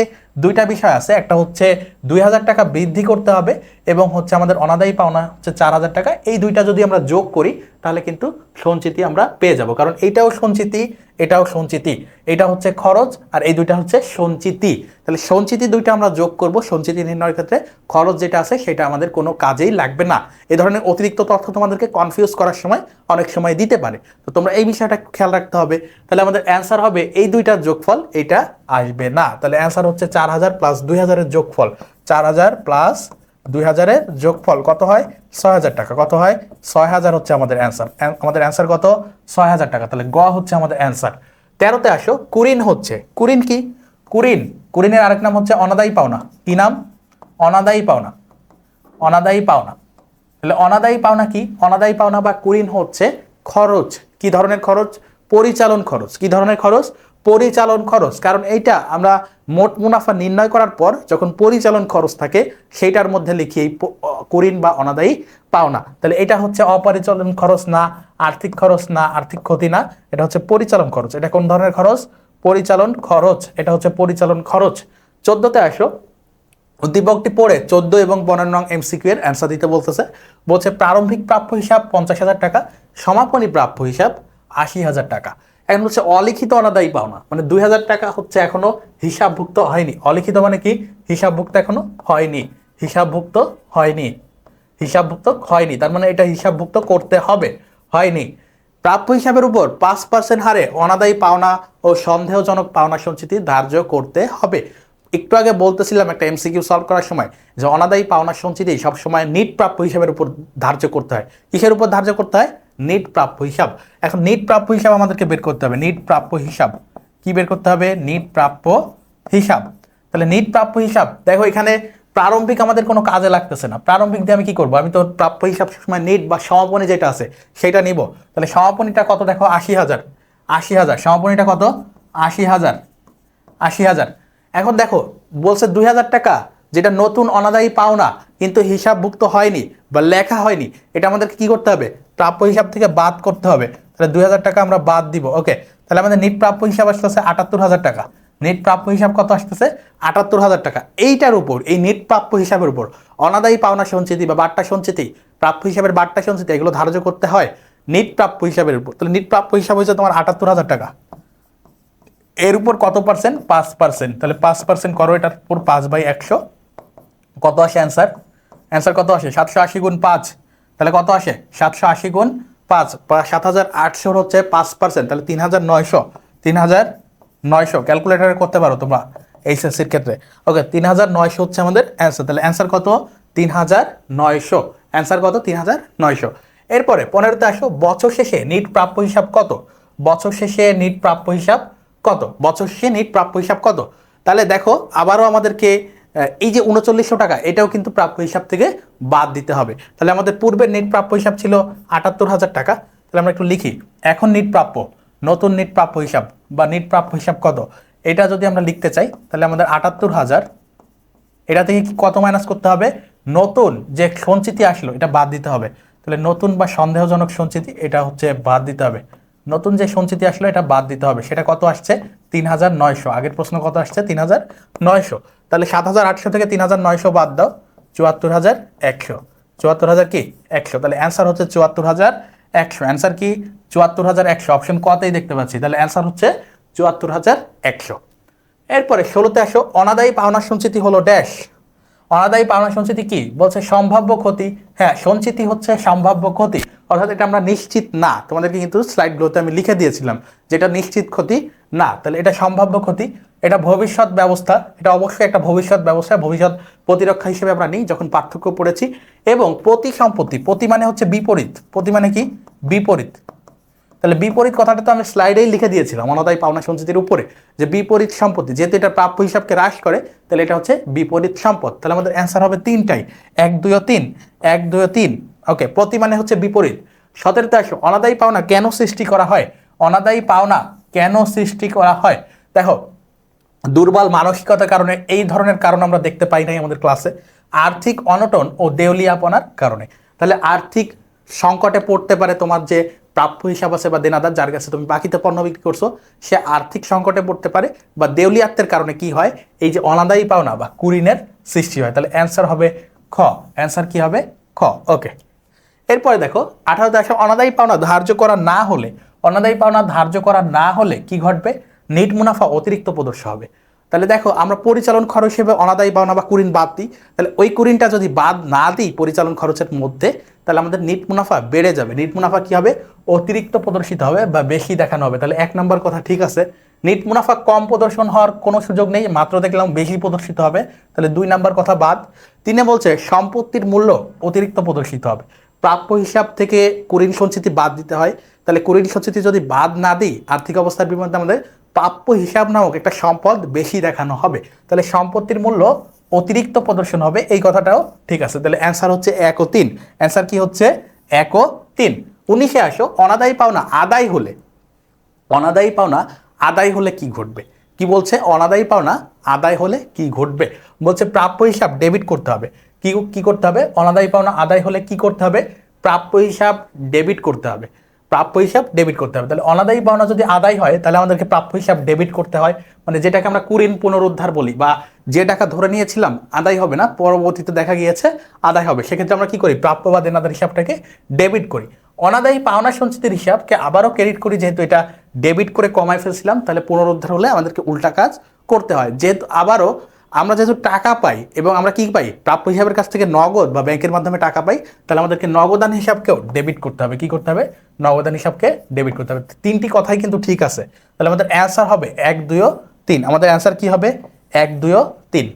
দুইটা বিষয় আছে, একটা হচ্ছে 2000 টাকা বৃদ্ধি করতে হবে এবং হচ্ছে আমাদের অনাদায়ী পাওনা হচ্ছে 4000 টাকা। এই দুইটা যদি আমরা যোগ করি তাহলে কিন্তু সঞ্চিতি আমরা পেয়ে যাব, কারণ এইটাও সঞ্চিতি, এটাও সঞ্চিতি। এটা হচ্ছে খরচ আর এই দুইটা হচ্ছে সঞ্চিতি। তাহলে সঞ্চিতি দুইটা আমরা যোগ করব সঞ্চিতি নির্ণয়ের ক্ষেত্রে। খরচ যেটা আছে সেটা আমাদের কোনো কাজেই লাগবে না। এই ধরনের অতিরিক্ত তথ্য তোমাদেরকে কনফিউজ করার সময় অনেক সময় দিতে পারে, তো তোমরা এই বিষয়টা খেয়াল রাখতে হবে। তাহলে আমাদের অ্যান্সার হবে এই দুইটার যোগফল, এটা আসবে না। তাহলে অ্যান্সার হচ্ছে 4000 প্লাস 2000 এর যোগফল। 4000 প্লাস 2000 এর যোগফল কত হয়? 6000 টাকা। কত হয়? 6000 হচ্ছে আমাদের অ্যান্সার। আমাদের অ্যান্সার কত? 6000 টাকা। তাহলে গ হচ্ছে আমাদের অ্যান্সার। 13তে আসো, কুরিন হচ্ছে, কুরিন কি? কুরিনের আরেক নাম হচ্ছে অনাদায়ী পাওনা। কি নাম? অনাদায়ী পাওনা। তাহলে অনাদায়ী পাওনা কি? অনাদায়ী পাওনা বা কুরিন হচ্ছে খরচ। কি ধরনের খরচ? পরিচালন খরচ। কি ধরনের খরচ? পরিচালন খরচ। কারণ এইটা আমরা মোট মুনাফা নির্ণয় করার পর যখন পরিচালন খরচ থাকে সেইটার মধ্যে লিখি এই কুরিন বা অনাদায়ী পাওনা। তাহলে এটা হচ্ছে অপরিচালন খরচ না, আর্থিক খরচ না, আর্থিক ক্ষতি না, এটা হচ্ছে পরিচালন খরচ। এটা কোন ধরনের খরচ? পরিচালন খরচ। এটা হচ্ছে পরিচালন খরচ। 14তে আসো, উদ্দীপকটি পড়ে 14 এবং 15 নং এমসিকিউ এর অ্যান্সার দিতে বলছে প্রারম্ভিক প্রাপ্য হিসাব 50,000 টাকা, সমাপনী প্রাপ্য হিসাব 80,000 টাকা। এখন হচ্ছে অলিখিত অনাদায়ী পাওনা, মানে 2000 টাকা হচ্ছে এখনো হিসাবভুক্ত হয়নি। অলিখিত মানে কি? হিসাবভুক্ত এখনো হয়নি, হিসাবভুক্ত হয়নি, তার মানে এটা হিসাবভুক্ত করতে হবে, হয়নি। প্রাপ্য হিসাবের উপর 5% হারে অনাদায়ী পাওনা ও সন্দেহজনক পাওনা সঞ্চিতি ধার্য করতে হবে। একটু আগে বলতেছিলাম একটা এমসিকিউ সলভ করার সময় যে অনাদায়ী পাওনা সঞ্চিতি সবসময় নিট প্রাপ্য হিসাবের উপর ধার্য করতে হয়। কিসের উপর ধার্য করতে হয়? নিট প্রাপ্য হিসাব। এখন নিট প্রাপ্য হিসাব আমাদেরকে বের করতে হবে। নিট প্রাপ্য হিসাব কি বের করতে হবে? নিট প্রাপ্য হিসাব। তাহলে নিট প্রাপ্য হিসাব দেখো এখানে প্রারম্ভিক আমাদের কোনো কাজে লাগতেছে না। প্রারম্ভিক দিয়ে আমি কি করব? আমি তো প্রাপ্য হিসাব সময় নিট বা সমাপনী যেটা আছে সেটা নিব। তাহলে সমাপনীটা কত দেখো? ৮০,০০০। ৮০,০০০ সমাপনীটা কত? ৮০,০০০। ৮০,০০০। এখন দেখো বলছে ২,০০০ টাকা যেটা নতুন অনাদায়ী পাওনা কিন্তু হিসাবভুক্ত হয়নি বা লেখা হয়নি, এটা আমাদেরকে কি করতে হবে? প্রাপ্য হিসাব থেকে বাদ করতে হবে। তাহলে ২,০০০ টাকা আমরা বাদ দিব। ওকে, তাহলে আমাদের নিট প্রাপ্য হিসাব আসতেছে ৭৮,০০০ টাকা। নিট প্রাপ্য হিসাব কত আসতেছে? ৭৮,০০০ টাকা। এইটার উপর, এই নিট প্রাপ্য হিসাবের উপর অনাদায়ী পাওনা সঞ্চিতি বা বাট্টা সঞ্চিতি, প্রাপ্য হিসাবের বাট্টা সঞ্চিতি এগুলো ধার্য করতে হয় নিট প্রাপ্য হিসাবের উপর। তাহলে নিট প্রাপ্য হিসাব হয়েছে তোমার ৭৮,০০০ টাকা। এর উপর কত পার্সেন্ট? 5%। তাহলে 5% করো, এটার উপর 5/100 কত আসে অ্যান্সার? অ্যান্সার কত আসে? 780 গুণ 5। তাহলে কত আসে? 780 গুণ 5 7,800 হচ্ছে 5%, তাহলে 3,900। 3,900 ক্যালকুলেটারে করতে পারো তোমরা এইচএসসির ক্ষেত্রে। ওকে, 3,900 হচ্ছে আমাদের অ্যান্সার। তাহলে অ্যান্সার কত? 3,900। অ্যান্সার কত? 3,900। এরপরে 15তে আসো, বছর শেষে নিট প্রাপ্য হিসাব কত? বছর শেষে নিট প্রাপ্য হিসাব কত? বছর শেষে নিট প্রাপ্য হিসাব কত? তাহলে দেখো আবারও আমাদেরকে এই যে ৩৯০০ টাকা এটাও কিন্তু প্রাপ্য হিসাব থেকে বাদ দিতে হবে। তাহলে আমাদের পূর্বের নিট প্রাপ্য হিসাব ছিল ৭৮,০০০ টাকা। তাহলে আমরা একটু লিখি, এখন নিট প্রাপ্য, নতুন নিট প্রাপ্য হিসাব বা নিট প্রাপ্য হিসাব কত, এটা যদি আমরা লিখতে চাই তাহলে আমাদের ৭৮,০০০ এটা থেকে কত মাইনাস করতে হবে? নতুন যে সঞ্চিতি আসলো এটা বাদ দিতে হবে। তাহলে নতুন বা সন্দেহজনক সঞ্চিতি এটা হচ্ছে বাদ দিতে হবে। নতুন যে সঞ্চিতি আসলো এটা বাদ দিতে হবে। সেটা কত আসছে? ৩,৯০০। আগের প্রশ্ন কত আসছে? ৩,৯০০। তাহলে ৭,৮০০ থেকে ৩,৯০০ বাদ দাও, ৭৪,১০০। ৭৪,০০০ কি? 100। তাহলে অ্যান্সার হচ্ছে ৭৪,১০০। অ্যান্সার কি? ৭৪,১০০। অপশন কতেই দেখতে পাচ্ছি। তাহলে অ্যান্সার হচ্ছে ৭৪,১০০। এরপরে 16তে আসো, অনাদায়ী পাওনা সঞ্চিতি হলো ড্যাশ। অনাদায়ী পাওনা সঞ্চিতি কি বলছে? সম্ভাব্য ক্ষতি। হ্যাঁ, সঞ্চিতি হচ্ছে সম্ভাব্য ক্ষতি, অর্থাৎ এটা আমরা নিশ্চিত না। তোমাদেরকে কিন্তু স্লাইডগুলোতে আমি লিখে দিয়েছিলাম যেটা নিশ্চিত ক্ষতি না। তাহলে এটা সম্ভাব্য ক্ষতি, এটা ভবিষ্যৎ ব্যবস্থা, এটা অবশ্যই একটা ভবিষ্যৎ ব্যবস্থা, ভবিষ্যৎ প্রতিরক্ষা হিসেবে আমরা নিই যখন পার্থক্য পড়েছি। এবং প্রতি সম্পত্তি, প্রতি মানে হচ্ছে বিপরীত, প্রতি মানে কি? বিপরীত। তাহলে বিপরীত কথাটা তো আমি স্লাইডেই লিখে দিয়েছিলাম অনাদায়ী পাওনা সঞ্চিতির উপরে, যে বিপরীত সম্পত্তি যেহেতু এটা প্রাপ্য হিসাবকে হ্রাস করে তাহলে এটা হচ্ছে বিপরীত সম্পদ। তাহলে আমাদের অ্যান্সার হবে 3টাই, 1, 2 ও 3, 1, 2 ও 3। ওকে, প্রতি মানে হচ্ছে বিপরীত। 17তে আসো, অনাদায়ী পাওনা কেন সৃষ্টি করা হয়? অনাদায়ী পাওনা কেন সৃষ্টি করা হয়? দেখো, দুর্বল মানসিকতার কারণে, এই ধরনের কারণ আমরা দেখতে পাই নাই আমাদের ক্লাসে। আর্থিক অনটন ও দেউলিয়াপনার কারণে। তাহলে আর্থিক সংকটে পড়তে পারে তোমার যে প্রাপ্য হিসাব আছে বা দেনাদার, যার কাছে তুমি বাকিতে পণ্য বিক্রি করছো, সে আর্থিক সংকটে পড়তে পারে বা দেউলিয়াত্বের কারণে কি হয়? এই যে অনাদায়ী পাওনা বা কুঋণের সৃষ্টি হয়। তাহলে অ্যান্সার হবে খ। অ্যান্সার কি হবে? খ। ওকে, এরপরে দেখো 18তে আসো, অনাদায়ী পাওনা ধার্য করা না হলে, অনাদায়ী পাওনা ধার্য করা না হলে কি ঘটবে? নেট মুনাফা অতিরিক্ত প্রদর্শ হবে। তাহলে দেখো আমরা পরিচালন খরচ হিসেবে অনাদায়ী পাওনা বা কুঋণ বাদ দিই, তাহলে ওই কুঋণটা যদি বাদ না দিই পরিচালন খরচের মধ্যে, তাহলে আমাদের নেট মুনাফা বেড়ে যাবে। নেট মুনাফা কি হবে? অতিরিক্ত প্রদর্শিত হবে বা বেশি দেখানো হবে। তাহলে 1 নম্বর কথা ঠিক আছে, নেট মুনাফা কম প্রদর্শন হওয়ার কোনো সুযোগ নেই, মাত্র দেখলাম বেশি প্রদর্শিত হবে। তাহলে 2 নম্বর কথা বাদ। 3 বলছে সম্পত্তির মূল্য অতিরিক্ত প্রদর্শিত হবে। প্রাপ্য হিসাব থেকে কুঋণ সঞ্চিতি বাদ দিতে হয়। তাহলে কুঋণ সঞ্চিতি যদি বাদ না দিই, আর্থিক অবস্থার বিপরীতে আমাদের প্রাপ্য হিসাব নামক একটা সম্পদ বেশি দেখানো হবে। তাহলে সম্পত্তির মূল্য অতিরিক্ত প্রদর্শন হবে, এই কথাটাও ঠিক আছে। তাহলে অ্যান্সার হচ্ছে 1 ও 3। অ্যান্সার কি হচ্ছে? 1 ও 3। 19-এ আসো, অনাদায়ী পাওনা আদায় হলে, অনাদায়ী পাওনা আদায় হলে কি ঘটবে? কি বলছে? অনাদায়ী পাওনা আদায় হলে কি ঘটবে? বলছে প্রাপ্য হিসাব ডেবিট করতে হবে। কি করতে হবে? অনাদায়ী পাওনা আদায় হলে কি করতে হবে? প্রাপ্য হিসাব ডেবিট করতে হবে। প্রাপ্য হিসাব ডেবিট করতে হবে। তাহলে অনাদায়ী পাওনা যদি আদায় হয় তাহলে আমাদেরকে প্রাপ্য হিসাব ডেবিট করতে হয়, মানে যেটাকে আমরা কুঋণ পুনরুদ্ধার বলি, বা যে টাকা ধরে নিয়েছিলাম আদায় হবে না, পরবর্তীতে দেখা গিয়েছে আদায় হবে, সেক্ষেত্রে আমরা কি করি? প্রাপ্য বা দেনাদার হিসাবটাকে ডেবিট করি। অনাদায়ী পাওনা সঞ্চিতির হিসাবকে আবারও ক্রেডিট করি, যেহেতু এটা ডেবিট করে কমায় ফেলছিলাম, তাহলে পুনরুদ্ধার হলে আমাদেরকে উল্টা কাজ করতে হয়। যেহেতু আবারও আমরা যেহেতু টাকা পাই এবং আমরা কি পাই? প্রাপ্য হিসাবের কাছ থেকে নগদ বা ব্যাংকের মাধ্যমে টাকা পাই, তাহলে আমাদেরকে নগদান হিসাবকেও ডেবিট করতে হবে। কি করতে হবে? নগদান হিসাবকে ডেবিট করতে হবে। 3টি কথাই কিন্তু ঠিক আছে। তাহলে আমাদের অ্যান্সার হবে 1, 2 ও 3। আমাদের অ্যান্সার কি হবে? 1, 2 ও 3।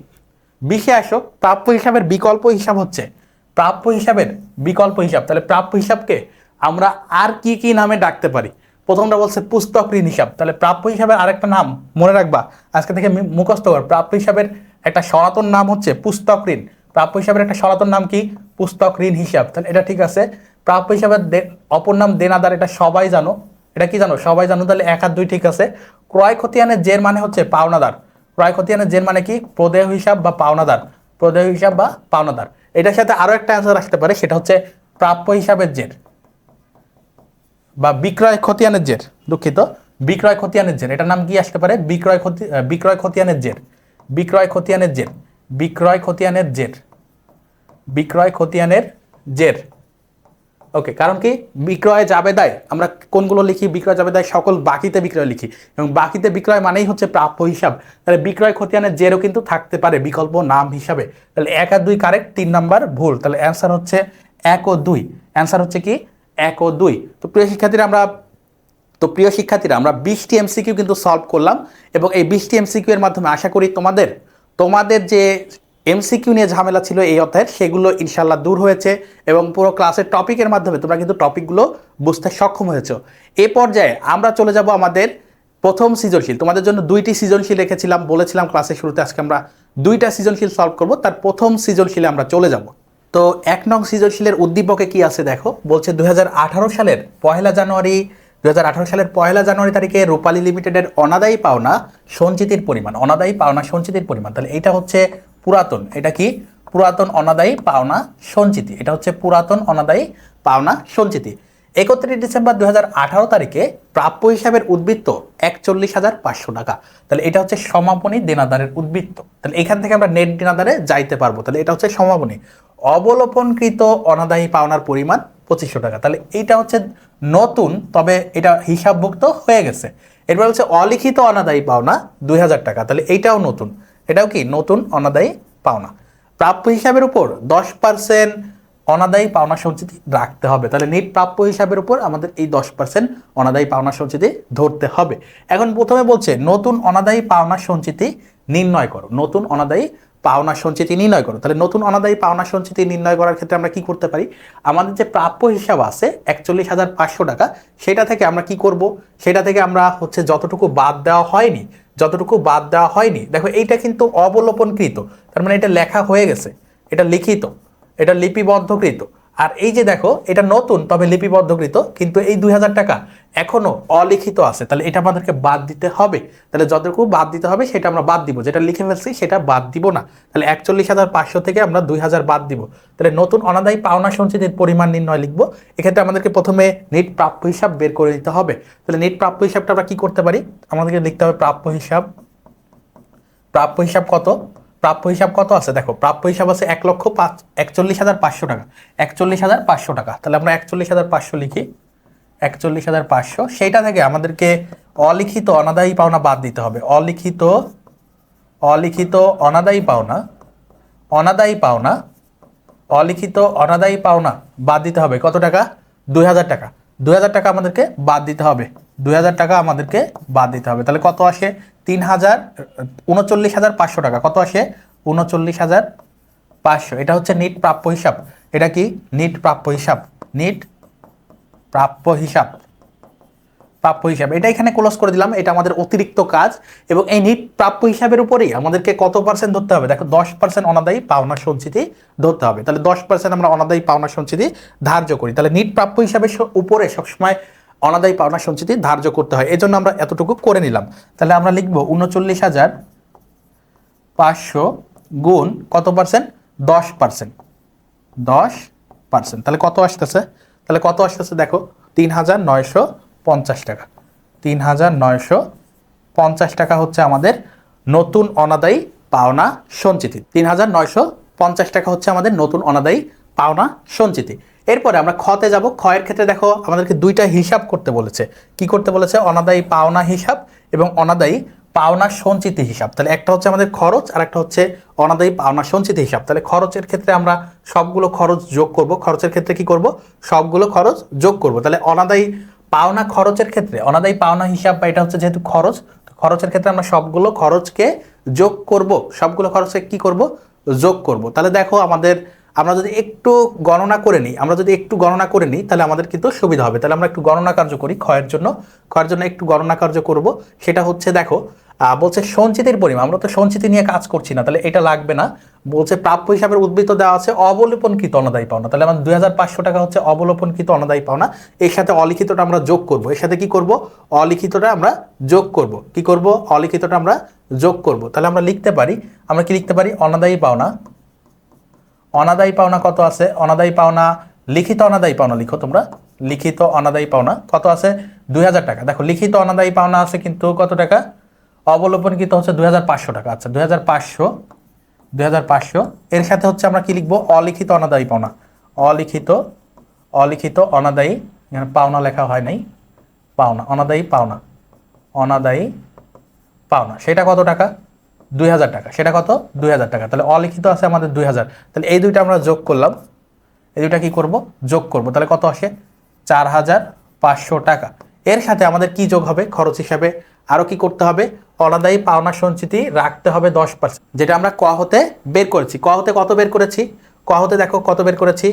20-এ আসো, প্রাপ্য হিসাবের বিকল্প হিসাব হচ্ছে, প্রাপ্য হিসাবের বিকল্প হিসাব। তাহলে প্রাপ্য হিসাবকে আমরা আর কি কি নামে ডাকতে পারি? প্রথমটা বলছে পুস্তক ঋণ হিসাব, তাহলে প্রাপ্য হিসাবের আরেকটা নাম মনে রাখবা, আজকে থেকে মুখস্থ কর। প্রাপ্য হিসাবের একটা সনাতন নাম হচ্ছে পুস্তক ঋণ। প্রাপ্য হিসাবের একটা সনাতন নাম কি? পুস্তক ঋণ হিসাব। তাহলে এটা ঠিক আছে। প্রাপ্য হিসাবের অপর নাম দেনাদার, এটা সবাই জানো। এটা কি জানো? সবাই জানো। তাহলে 1 আর 2 ঠিক আছে। ক্রয় খতিয়ানের জের মানে হচ্ছে পাওনাদার। ক্রয় খতিয়ানের জের মানে কি? প্রদেয় হিসাব বা পাওনাদার। প্রদেয় হিসাব বা পাওনাদার। এটার সাথে আরো একটা অ্যান্সার আসতে পারে, সেটা হচ্ছে প্রাপ্য হিসাবের জের বা বিক্রয় খতিয়ানের জের। দুঃখিত, বিক্রয় খতিয়ানের জের, এটার নাম কি আসতে পারে? বিক্রয় খতিয়ানের জের। বিক্রয় খতিয়ানের জের। বিক্রয় খতিয়ানের জের। বিক্রয় খতিয়ানের জের। ওকে, কারণ কি? বিক্রয় জাবেদায় আমরা কোনগুলো লিখি? বিক্রয় জাবেদায় সকল বাকিতে বিক্রয় লিখি, এবং বাকিতে বিক্রয় মানেই হচ্ছে প্রাপ্য হিসাব। তাহলে বিক্রয় খতিয়ানের জেরও কিন্তু থাকতে পারে বিকল্প নাম হিসাবে। তাহলে 1 আর 2 কারেক্ট, 3 নাম্বার ভুল। তাহলে অ্যান্সার হচ্ছে 1 ও 2। অ্যান্সার হচ্ছে কি? 1 ও 2। তো প্রিয় শিক্ষার্থীরা আমরা 20টি এমসিকিউ কিন্তু সলভ করলাম, এবং এই 20টি এমসিকিউ এর মাধ্যমে আশা করি তোমাদের যে এমসিকিউ নিয়ে ঝামেলা ছিল এই অধ্যায়ের, সেগুলো ইনশাল্লাহ দূর হয়েছে, এবং পুরো ক্লাসের টপিকের মাধ্যমে তোমরা কিন্তু টপিকগুলো বুঝতে সক্ষম হয়েছো। এ পর্যায়ে আমরা চলে যাব আমাদের প্রথম সৃজনশীল। তোমাদের জন্য 2টি সৃজনশীল রেখেছিলাম, বলেছিলাম ক্লাসের শুরুতে আজকে আমরা 2টা সৃজনশীল সলভ করব। তার প্রথম সৃজনশীলে আমরা চলে যাব। তো 1 নং সৃজনশীলের উদ্দীপকে কি আছে দেখো। বলছে 2018 সালের 1 জানুয়ারি 2018 সালের 1 জানুয়ারি তারিখে রূপালী লিমিটেডের অনাদায়ী পাওনা সঞ্চিতির পরিমাণ। অনাদায়ী পাওনা সঞ্চিতির পরিমাণ, তাহলে এটা হচ্ছে পুরাতন। এটা কি? পুরাতন অনাদায়ী পাওনা সঞ্চিতি। এটা হচ্ছে পুরাতন অনাদায়ী পাওনা সঞ্চিতি। 31 ডিসেম্বর 2018 তারিখে প্রাপ্য হিসাবের উদ্বৃত্ত 41,500 টাকা। তাহলে এটা হচ্ছে সমাপনী দেনাদারের উদ্বৃত্ত। তাহলে এখান থেকে আমরা নেট দেনাদারে যাইতে পারবো। তাহলে এটা হচ্ছে সমাপনী। অবলোপনকৃত অনাদায়ী পাওনার পরিমাণ 2500 টাকা। তাহলে এইটা হচ্ছে নতুন, তবে এটা হিসাবভুক্ত হয়ে গেছে। এরপর হচ্ছে অলিখিত অনাদায়ী পাওনা 2000 টাকা। তাহলে এইটাও নতুন। এটাও কি? নতুন অনাদায়ী পাওনা। প্রাপ্য হিসাবের উপর 10% অনাদায়ী পাওনা সঞ্চিতি রাখতে হবে। তাহলে নিট প্রাপ্য হিসাবের উপর আমাদের এই 10% অনাদায়ী পাওনা সঞ্চিতি ধরতে হবে। এখন প্রথমে বলছে নতুন অনাদায়ী পাওনা সঞ্চিতি নির্ণয় করো। নতুন অনাদায়ী পাওনা সঞ্চিতি নির্ণয় করো। তাহলে নতুন অনাদায়ী পাওনা সঞ্চিতি নির্ণয় করার ক্ষেত্রে আমরা কি করতে পারি? আমাদের যে প্রাপ্য হিসাব আছে 41,500 টাকা, সেটা থেকে আমরা কি করব? সেটা থেকে আমরা হচ্ছে যতটুকু বাদ দেওয়া হয়নি, দেখো এইটা কিন্তু অবলোপনকৃত, তার মানে এটা লেখা হয়ে গেছে, এটা লিখিত, এটা লিপিবদ্ধকৃত। আর এই যে দেখো, এটা নতুন তবে লিপিবদ্ধকৃত, কিন্তু এই 2000 টাকা এখনো অলিখিত আছে। তাহলে এটা আমাদেরকে বাদ দিতে হবে। তাহলে যতটুকু বাদ দিতে হবে সেটা আমরা বাদ দিব, যেটা লিখে ফেলছি সেটা বাদ দিব না। তাহলে 41,500 থেকে আমরা 2000 বাদ দিব। তাহলে নতুন অনাদায়ী পাওনা সঞ্চিতির পরিমাণ নির্ণয় লিখবো। এক্ষেত্রে আমাদেরকে প্রথমে নিট প্রাপ্য হিসাব বের করে নিতে হবে। তাহলে নিট প্রাপ্য হিসাবটা আমরা কি করতে পারি? আমাদেরকে লিখতে হবে প্রাপ্য হিসাব। প্রাপ্য হিসাব কত? প্রাপ্য হিসাব কত আছে দেখো। প্রাপ্য হিসাব আছে 1,41,500 টাকা। 41,500 টাকা। তাহলে আমরা 41,500 লিখি। 41,500, সেইটা থেকে আমাদেরকে অলিখিত অনাদায়ী পাওনা বাদ দিতে হবে। অলিখিত অনাদায়ী পাওনা অলিখিত অনাদায়ী পাওনা বাদ দিতে হবে। কত টাকা? 2000 টাকা। 2000 টাকা আমাদেরকে বাদ দিতে হবে। 2000 টাকা আমাদেরকে বাদ দিতে হবে। তাহলে কত আসে? 39,500 টাকা। কত আসে? 39,500। এটা হচ্ছে নিট প্রাপ্য হিসাব। এটা কি? নিট প্রাপ্য হিসাব। নিট প্রাপ্য হিসাব। প্রাপ্য হিসাব এটা এখানে ক্লোজ করে দিলাম। এটা আমাদের অতিরিক্ত কাজ, এবং এই নিট প্রাপ্য হিসাবের উপরেই আমাদেরকে কত পার্সেন্ট ধরতে হবে? দেখো 10% অনাদায়ী পাওনা সঞ্চিতি ধরতে হবে। তাহলে 10% আমরা অনাদায়ী পাওনা সঞ্চিতি ধার্য করি। তাহলে নিট প্রাপ্য হিসাবের উপরে সবসময় অনাদায়ী পাওনা সঞ্চিতি ধার্য করতে হয়, এজন্য আমরা এতটুকু করে নিলাম। তাহলে আমরা লিখব 39,500 গুণ কত পার্সেন্ট? 10%। 10%। তাহলে কত আসতেছে? দেখো 3,950 টাকা। 3,950 টাকা হচ্ছে আমাদের নতুন অনাদায়ী পাওনা সঞ্চিতি। 3,950 টাকা হচ্ছে আমাদের নতুন অনাদায়ী পাওনা সঞ্চিতি। এরপরে আমরা খতে যাব। খয়ের ক্ষেত্রে দেখো আমাদেরকে 2টা হিসাব করতে বলেছে। কি করতে বলেছে? অনাদায়ী পাওনা হিসাব এবং অনাদায়ী পাওনা সঞ্চিতি হিসাব। তাহলে একটা হচ্ছে আমাদের খরচ, আর একটা হচ্ছে অনাদায়ী পাওনা সঞ্চিতি হিসাব। তাহলে খরচের ক্ষেত্রে আমরা সবগুলো খরচ যোগ করব। খরচের ক্ষেত্রে কি করব? সবগুলো খরচ যোগ করব। তাহলে অনাদায়ী পাওনা খরচের ক্ষেত্রে অনাদায়ী পাওনা হিসাব, বা এটা হচ্ছে যেহেতু খরচের ক্ষেত্রে আমরা সবগুলো খরচকে যোগ করব। সবগুলো খরচকে কি করব? যোগ করব। তাহলে দেখো আমরা যদি একটু গণনা করে নিই তাহলে আমাদের কিন্তু সুবিধা হবে। তাহলে আমরা একটু গণনা কার্য করি ক্ষয়ের জন্য একটু গণনা কার্য করব। সেটা হচ্ছে দেখো বলছে সঞ্চিতির পরিমাণ, আমরা তো সঞ্চিতি নিয়ে কাজ করছি না, তাহলে এটা লাগবে না। বলছে প্রাপ্য হিসাবের উদ্বৃত্ত দেওয়া আছে অবলোপনকৃত অনাদায়ী পাওনা, তাহলে আমাদের 2500 টাকা হচ্ছে অবলোপনকৃত অনাদায়ী পাওনা। এর সাথে অলিখিতটা আমরা যোগ করব, এর সাথে কি করব, অলিখিতটা আমরা যোগ করব। কি করব, অলিখিতটা আমরা যোগ করব। তাহলে আমরা লিখতে পারি, আমরা কি লিখতে পারি, অনাদায়ী পাওনা কত আছে, অনাদায়ী পাওনা, লিখিত অনাদায়ী পাওনা লিখো তোমরা, লিখিত অনাদায়ী পাওনা কত আছে 2000 টাকা। দেখো লিখিত অনাদায়ী পাওনা আছে কিন্তু কত টাকা, অবলোপনকৃত হচ্ছে 2500 টাকা। আচ্ছা 2500 এর সাথে হচ্ছে আমরা কি লিখবো, অলিখিত অনাদায়ী পাওনা, অলিখিত অনাদায়ী, এখানে পাওনা লেখা হয় নাই, পাওনা, অনাদায়ী পাওনা সেটা কত টাকা, 2000 টাকা। সেটা কত, 2000 টাকা। তাহলে অলিখিত আছে আমাদের 2000, তাহলে এই দুইটা আমরা যোগ করলাম, এই দুইটা কি করব, যোগ করব। তাহলে কত আসে, 4500 টাকা। এর সাথে আমাদের কি যোগ হবে, খরচ হিসাবে আরো কি করতে হবে, অনাদায়ী পাওনা সঞ্চিতি রাখতে হবে 10%, যেটা আমরা ক হতে বের করেছি। ক হতে কত বের করেছি, ক হতে দেখো কত বের করেছি,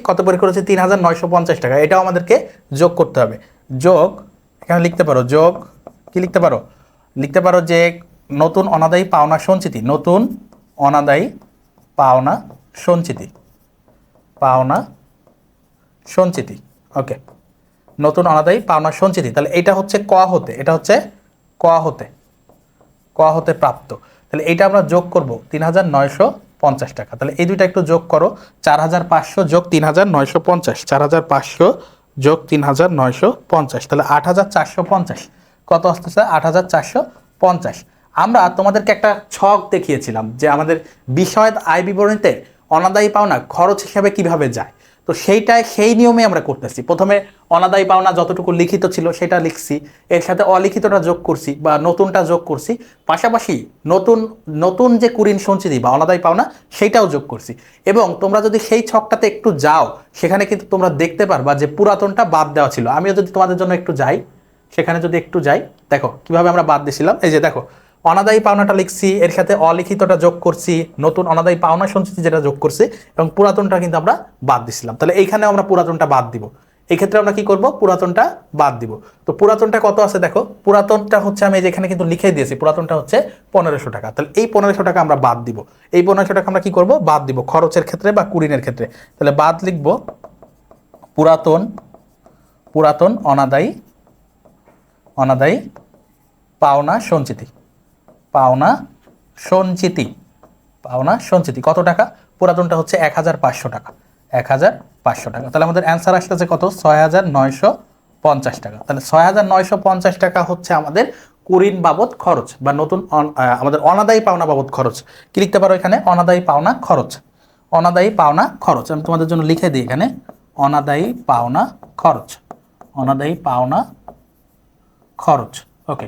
কত বের করেছি 3950 টাকা। এটাও আমাদেরকে যোগ করতে হবে। যোগ, এখানে লিখতে পারো যোগ, কি লিখতে পারো যে নতুন অনাদায়ী পাওনা সঞ্চিতি, নতুন অনাদায়ী পাওনা সঞ্চিতি, ওকে, নতুন অনাদায়ী পাওনা সঞ্চিতি। তাহলে এটা হচ্ছে ক হতে, এটা হচ্ছে ক হতে প্রাপ্ত। তাহলে এটা আমরা যোগ করব 3950 টাকা। তাহলে এই দুইটা একটু যোগ করো, 4500 যোগ 3950, 4500 যোগ 3950, তাহলে 8450। কত আসতেছে, 8450। আমরা তোমাদেরকে একটা ছক দেখিয়েছিলাম যে আমাদের বিষয় আয় বিবরণীতে অনাদায়ী পাওনা খরচ হিসাবে কিভাবে যায়। তো সেই নিয়মে আমরা করতেছি। প্রথমে অনাদায়ী পাওনা যতটুকু লিখিত ছিল সেটা লিখছি, এর সাথে অলিখিতটা যোগ করছি বা নতুনটা যোগ করছি, পাশাপাশি নতুন যে কুঋণ সঞ্চিতি বা অনাদায়ী পাওনা সেটাও যোগ করছি। এবং তোমরা যদি সেই ছকটাতে একটু যাও, সেখানে কিন্তু তোমরা দেখতে পারবা যে পুরাতনটা বাদ দেওয়া ছিল। আমিও যদি তোমাদের জন্য একটু যাই, সেখানে যদি একটু যাই, দেখো কিভাবে আমরা বাদ দিয়েছিলাম। এই যে দেখো, অনাদায়ী পাওনাটা লিখছি, এর সাথে অলিখিতটা যোগ করছি, নতুন অনাদায়ী পাওনা সঞ্চিতি যেটা যোগ করছি, এবং পুরাতনটা কিন্তু আমরা বাদ দিছিলাম। তাহলে এইখানে আমরা পুরাতনটা বাদ দিব। এই ক্ষেত্রে আমরা কি করব, পুরাতনটা বাদ দিব। তো পুরাতনটা কত আছে দেখো, পুরাতনটা হচ্ছে আমি যেখানে কিন্তু লিখে দিয়েছি, পুরাতনটা হচ্ছে 1500 টাকা। তাহলে এই 1500 টাকা আমরা বাদ দিব। এই 1500 টাকা আমরা কি করব, বাদ দিব খরচের ক্ষেত্রে বা কুঋণের ক্ষেত্রে। তাহলে বাদ লিখব পুরাতন অনাদায়ী পাওনা সঞ্চিতি কত টাকা, পুরাতনটা হচ্ছে 1500 টাকা, 1500 টাকা। তাহলে আমাদের অ্যান্সার আসতেছে কত, 6950 টাকা। তাহলে 6950 টাকা হচ্ছে আমাদের কুঋণ বাবদ খরচ বা নতুন আমাদের অনাদায়ী পাওনা বাবদ খরচ। কি লিখতে পারো এখানে, অনাদায়ী পাওনা খরচ, আমি তোমাদের জন্য লিখে দিই এখানে, অনাদায়ী পাওনা খরচ, ওকে,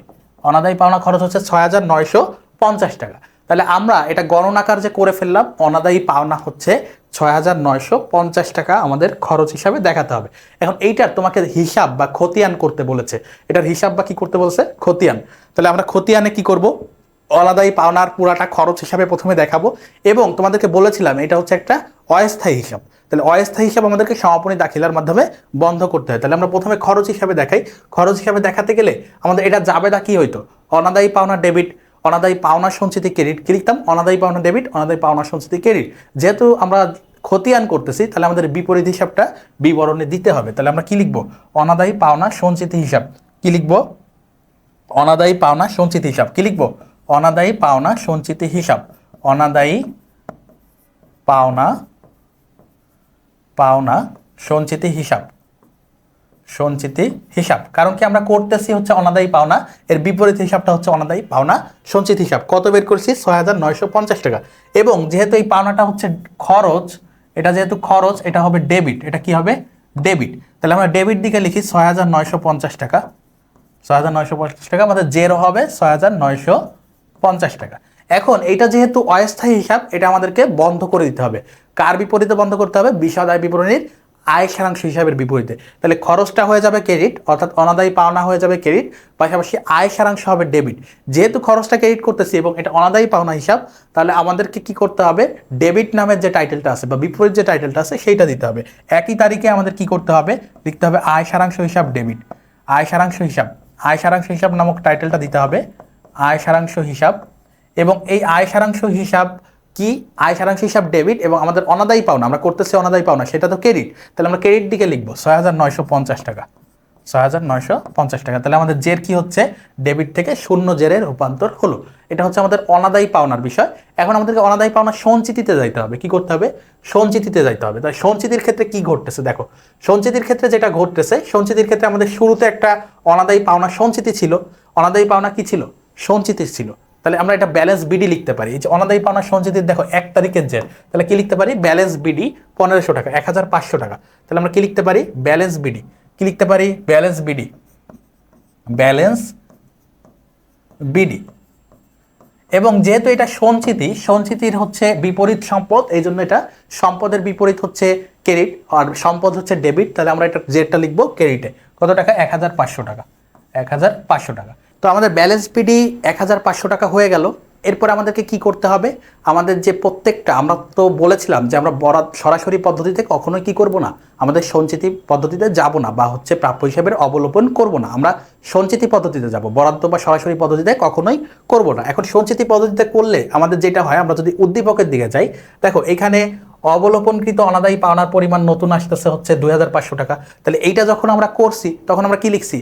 অনাদায়ী পাওনা খরচ হচ্ছে 6950 টাকা। তাহলে আমরা এটা গণনাকার যে করে ফেললাম, অনাদায়ী পাওনা হচ্ছে 6950 টাকা আমাদের খরচ হিসাবে দেখাতে হবে। এখন এইটার তোমাকে হিসাব বা খতিয়ান করতে বলেছে, এটার হিসাব বা কি করতে বলেছে, খতিয়ান। তাহলে আমরা খতিয়ানে কি করব, অনাদায়ী পাওনার পুরাটা খরচ হিসাবে প্রথমে দেখাবো, এবং তোমাদেরকে বলেছিলাম এটা হচ্ছে একটা অস্থায়ী হিসাব। তাহলে অস্থায়ী হিসাব আমাদেরকে সমাপনী দাখিলার মাধ্যমে বন্ধ করতে হয়। তাহলে আমরা প্রথমে খরচ হিসাবে দেখাই। খরচ হিসাবে দেখাতে গেলে আমাদের এটা জাবেদা কি হইতো, অনাদায়ী পাওনা ডেবিট, অনাদায়ী পাওনা সঞ্চিতি ক্রেডিট। কি লিখতাম, অনাদায়ী পাওনা ডেবিট, অনাদায়ী পাওনা সঞ্চিতি ক্রেডিট। যেহেতু আমরা খতিয়ান করতেছি, তাহলে আমাদের বিপরীত হিসাবটা বিবরণে দিতে হবে। তাহলে আমরা কি লিখবো, অনাদায়ী পাওনা সঞ্চিতি হিসাব। কি লিখবো, অনাদায়ী পাওনা সঞ্চিতি হিসাব। কি লিখবো, অনাদায়ী পাওনা সঞ্চিতি হিসাব, অনাদায়ী পাওনা সঞ্চিতি হিসাব। কারণ কি আমরা করতেছি হচ্ছে অনাদায়ী পাওনা, এর বিপরীত হিসাবটা হচ্ছে অনাদায়ী পাওনা সঞ্চিতি হিসাব। কত বের করছি, 6950 টাকা। এবং যেহেতু এই পাওনাটা হচ্ছে খরচ, এটা যেহেতু খরচ, এটা হবে ডেবিট। এটা কি হবে, ডেবিট। তাহলে আমরা ডেবিট দিকে লিখি 6950 টাকা, 6950 টাকা। আমাদের জেরো হবে 6950 টাকা। এখন এটা যেহেতু অস্থায়ী হিসাব, এটা আমাদেরকে বন্ধ করে দিতে হবে। কার বিপরীতে বন্ধ করতে হবে, বিশদ আয় বিবরণীর আয় সারাংশ হিসাবের বিপরীতে। তাহলে খরচটা হয়ে যাবে ক্রেডিট, অর্থাৎ অনাদায়ী পাওনা হয়ে যাবে ক্রেডিট, পাশাপাশি আয় সারাংশ হবে ডেবিট। যেহেতু খরচটা ক্রেডিট করতেছি এবং এটা অনাদায়ী পাওনা হিসাব, তাহলে আমাদেরকে কি করতে হবে, ডেবিট নামের যে টাইটেলটা আছে বা বিপরীত যে টাইটেলটা আছে সেইটা দিতে হবে। একই তারিখে আমাদের কি করতে হবে, লিখতে হবে আয় সারাংশ হিসাব ডেবিট, আয় সারাংশ হিসাব, আয় সারাংশ হিসাব নামক টাইটেলটা দিতে হবে, আয় সারাংশ হিসাব। এবং এই আয় সারাংশ হিসাব কি, আয় সারাংশ হিসাব ডেবিট এবং আমাদের অনাদায়ী পাওনা, আমরা করতেছি অনাদায়ী পাওনা, সেটা তো ক্রেডিট, তাহলে আমরা ক্রেডিট দিকে লিখবো ৬,৯৫০ টাকা, ৬,৯৫০ টাকা। তাহলে আমাদের জের কি হচ্ছে, ডেবিট থেকে শূন্য জেরে রূপান্তর হলো। এটা হচ্ছে আমাদের অনাদায়ী পাওনার বিষয়। এখন আমাদেরকে অনাদায়ী পাওনা সঞ্চিতিতে যাইতে হবে। কি করতে হবে, সঞ্চিতিতে যাইতে হবে। তাই সঞ্চিতির ক্ষেত্রে কি ঘটতেছে দেখো, সঞ্চিতির ক্ষেত্রে যেটা ঘটতেছে, সঞ্চিতির ক্ষেত্রে আমাদের শুরুতে একটা অনাদায়ী পাওনা সঞ্চিতি ছিল। অনাদায়ী পাওনা কি ছিল, সঞ্চিতি ছিল। তাহলে আমরা এটা ব্যালেন্স বিডি লিখতে পারি। এই যে অনাদায়ী পাওনা সঞ্চিতির দেখো ১ তারিখের জের, তাহলে কি লিখতে পারি, ব্যালেন্স বিডি ১৫০০ টাকা, ১৫০০ টাকা। তাহলে আমরা কি লিখতে পারি, ব্যালেন্স বিডি, কি লিখতে পারি, ব্যালেন্স বিডি, ব্যালেন্স বিডি। এবং যেহেতু এটা সঞ্চিতি, সঞ্চিতির হচ্ছে বিপরীত সম্পদ, এই জন্য এটা সম্পদের বিপরীত হচ্ছে ক্রেডিট আর সম্পদ হচ্ছে ডেবিট। তাহলে আমরা এটা জেডটা লিখবো ক্রেডিটে। কত টাকা, ১৫০০ টাকা, ১৫০০ টাকা। তো আমাদের ব্যালেন্স পিডি ১৫০০ টাকা হয়ে গেল। এরপর আমাদেরকে কি করতে হবে, আমাদের যে প্রত্যেকটা, আমরা তো বলেছিলাম যে আমরা বরাদ সরাসরি পদ্ধতিতে কখনোই কি করব না, আমাদের সঞ্চিতি পদ্ধতিতে যাব না বা হচ্ছে প্রাপ্য হিসাবের অবলোপন করব না, আমরা সঞ্চিতি পদ্ধতিতে যাব, বরাদ্দ বা সরাসরি পদ্ধতিতে কখনোই করব না। এখন সঞ্চিতি পদ্ধতিতে করলে আমাদের যেটা হয়, আমরা যদি উদ্দীপকের দিকে যাই, দেখো এখানে অবলোপনকৃত অনাদায়ী পাওনার পরিমাণ নতুন আসতেছে হচ্ছে ২৫০০ টাকা। তাহলে এইটা যখন আমরা করছি তখন আমরা কি লিখছি,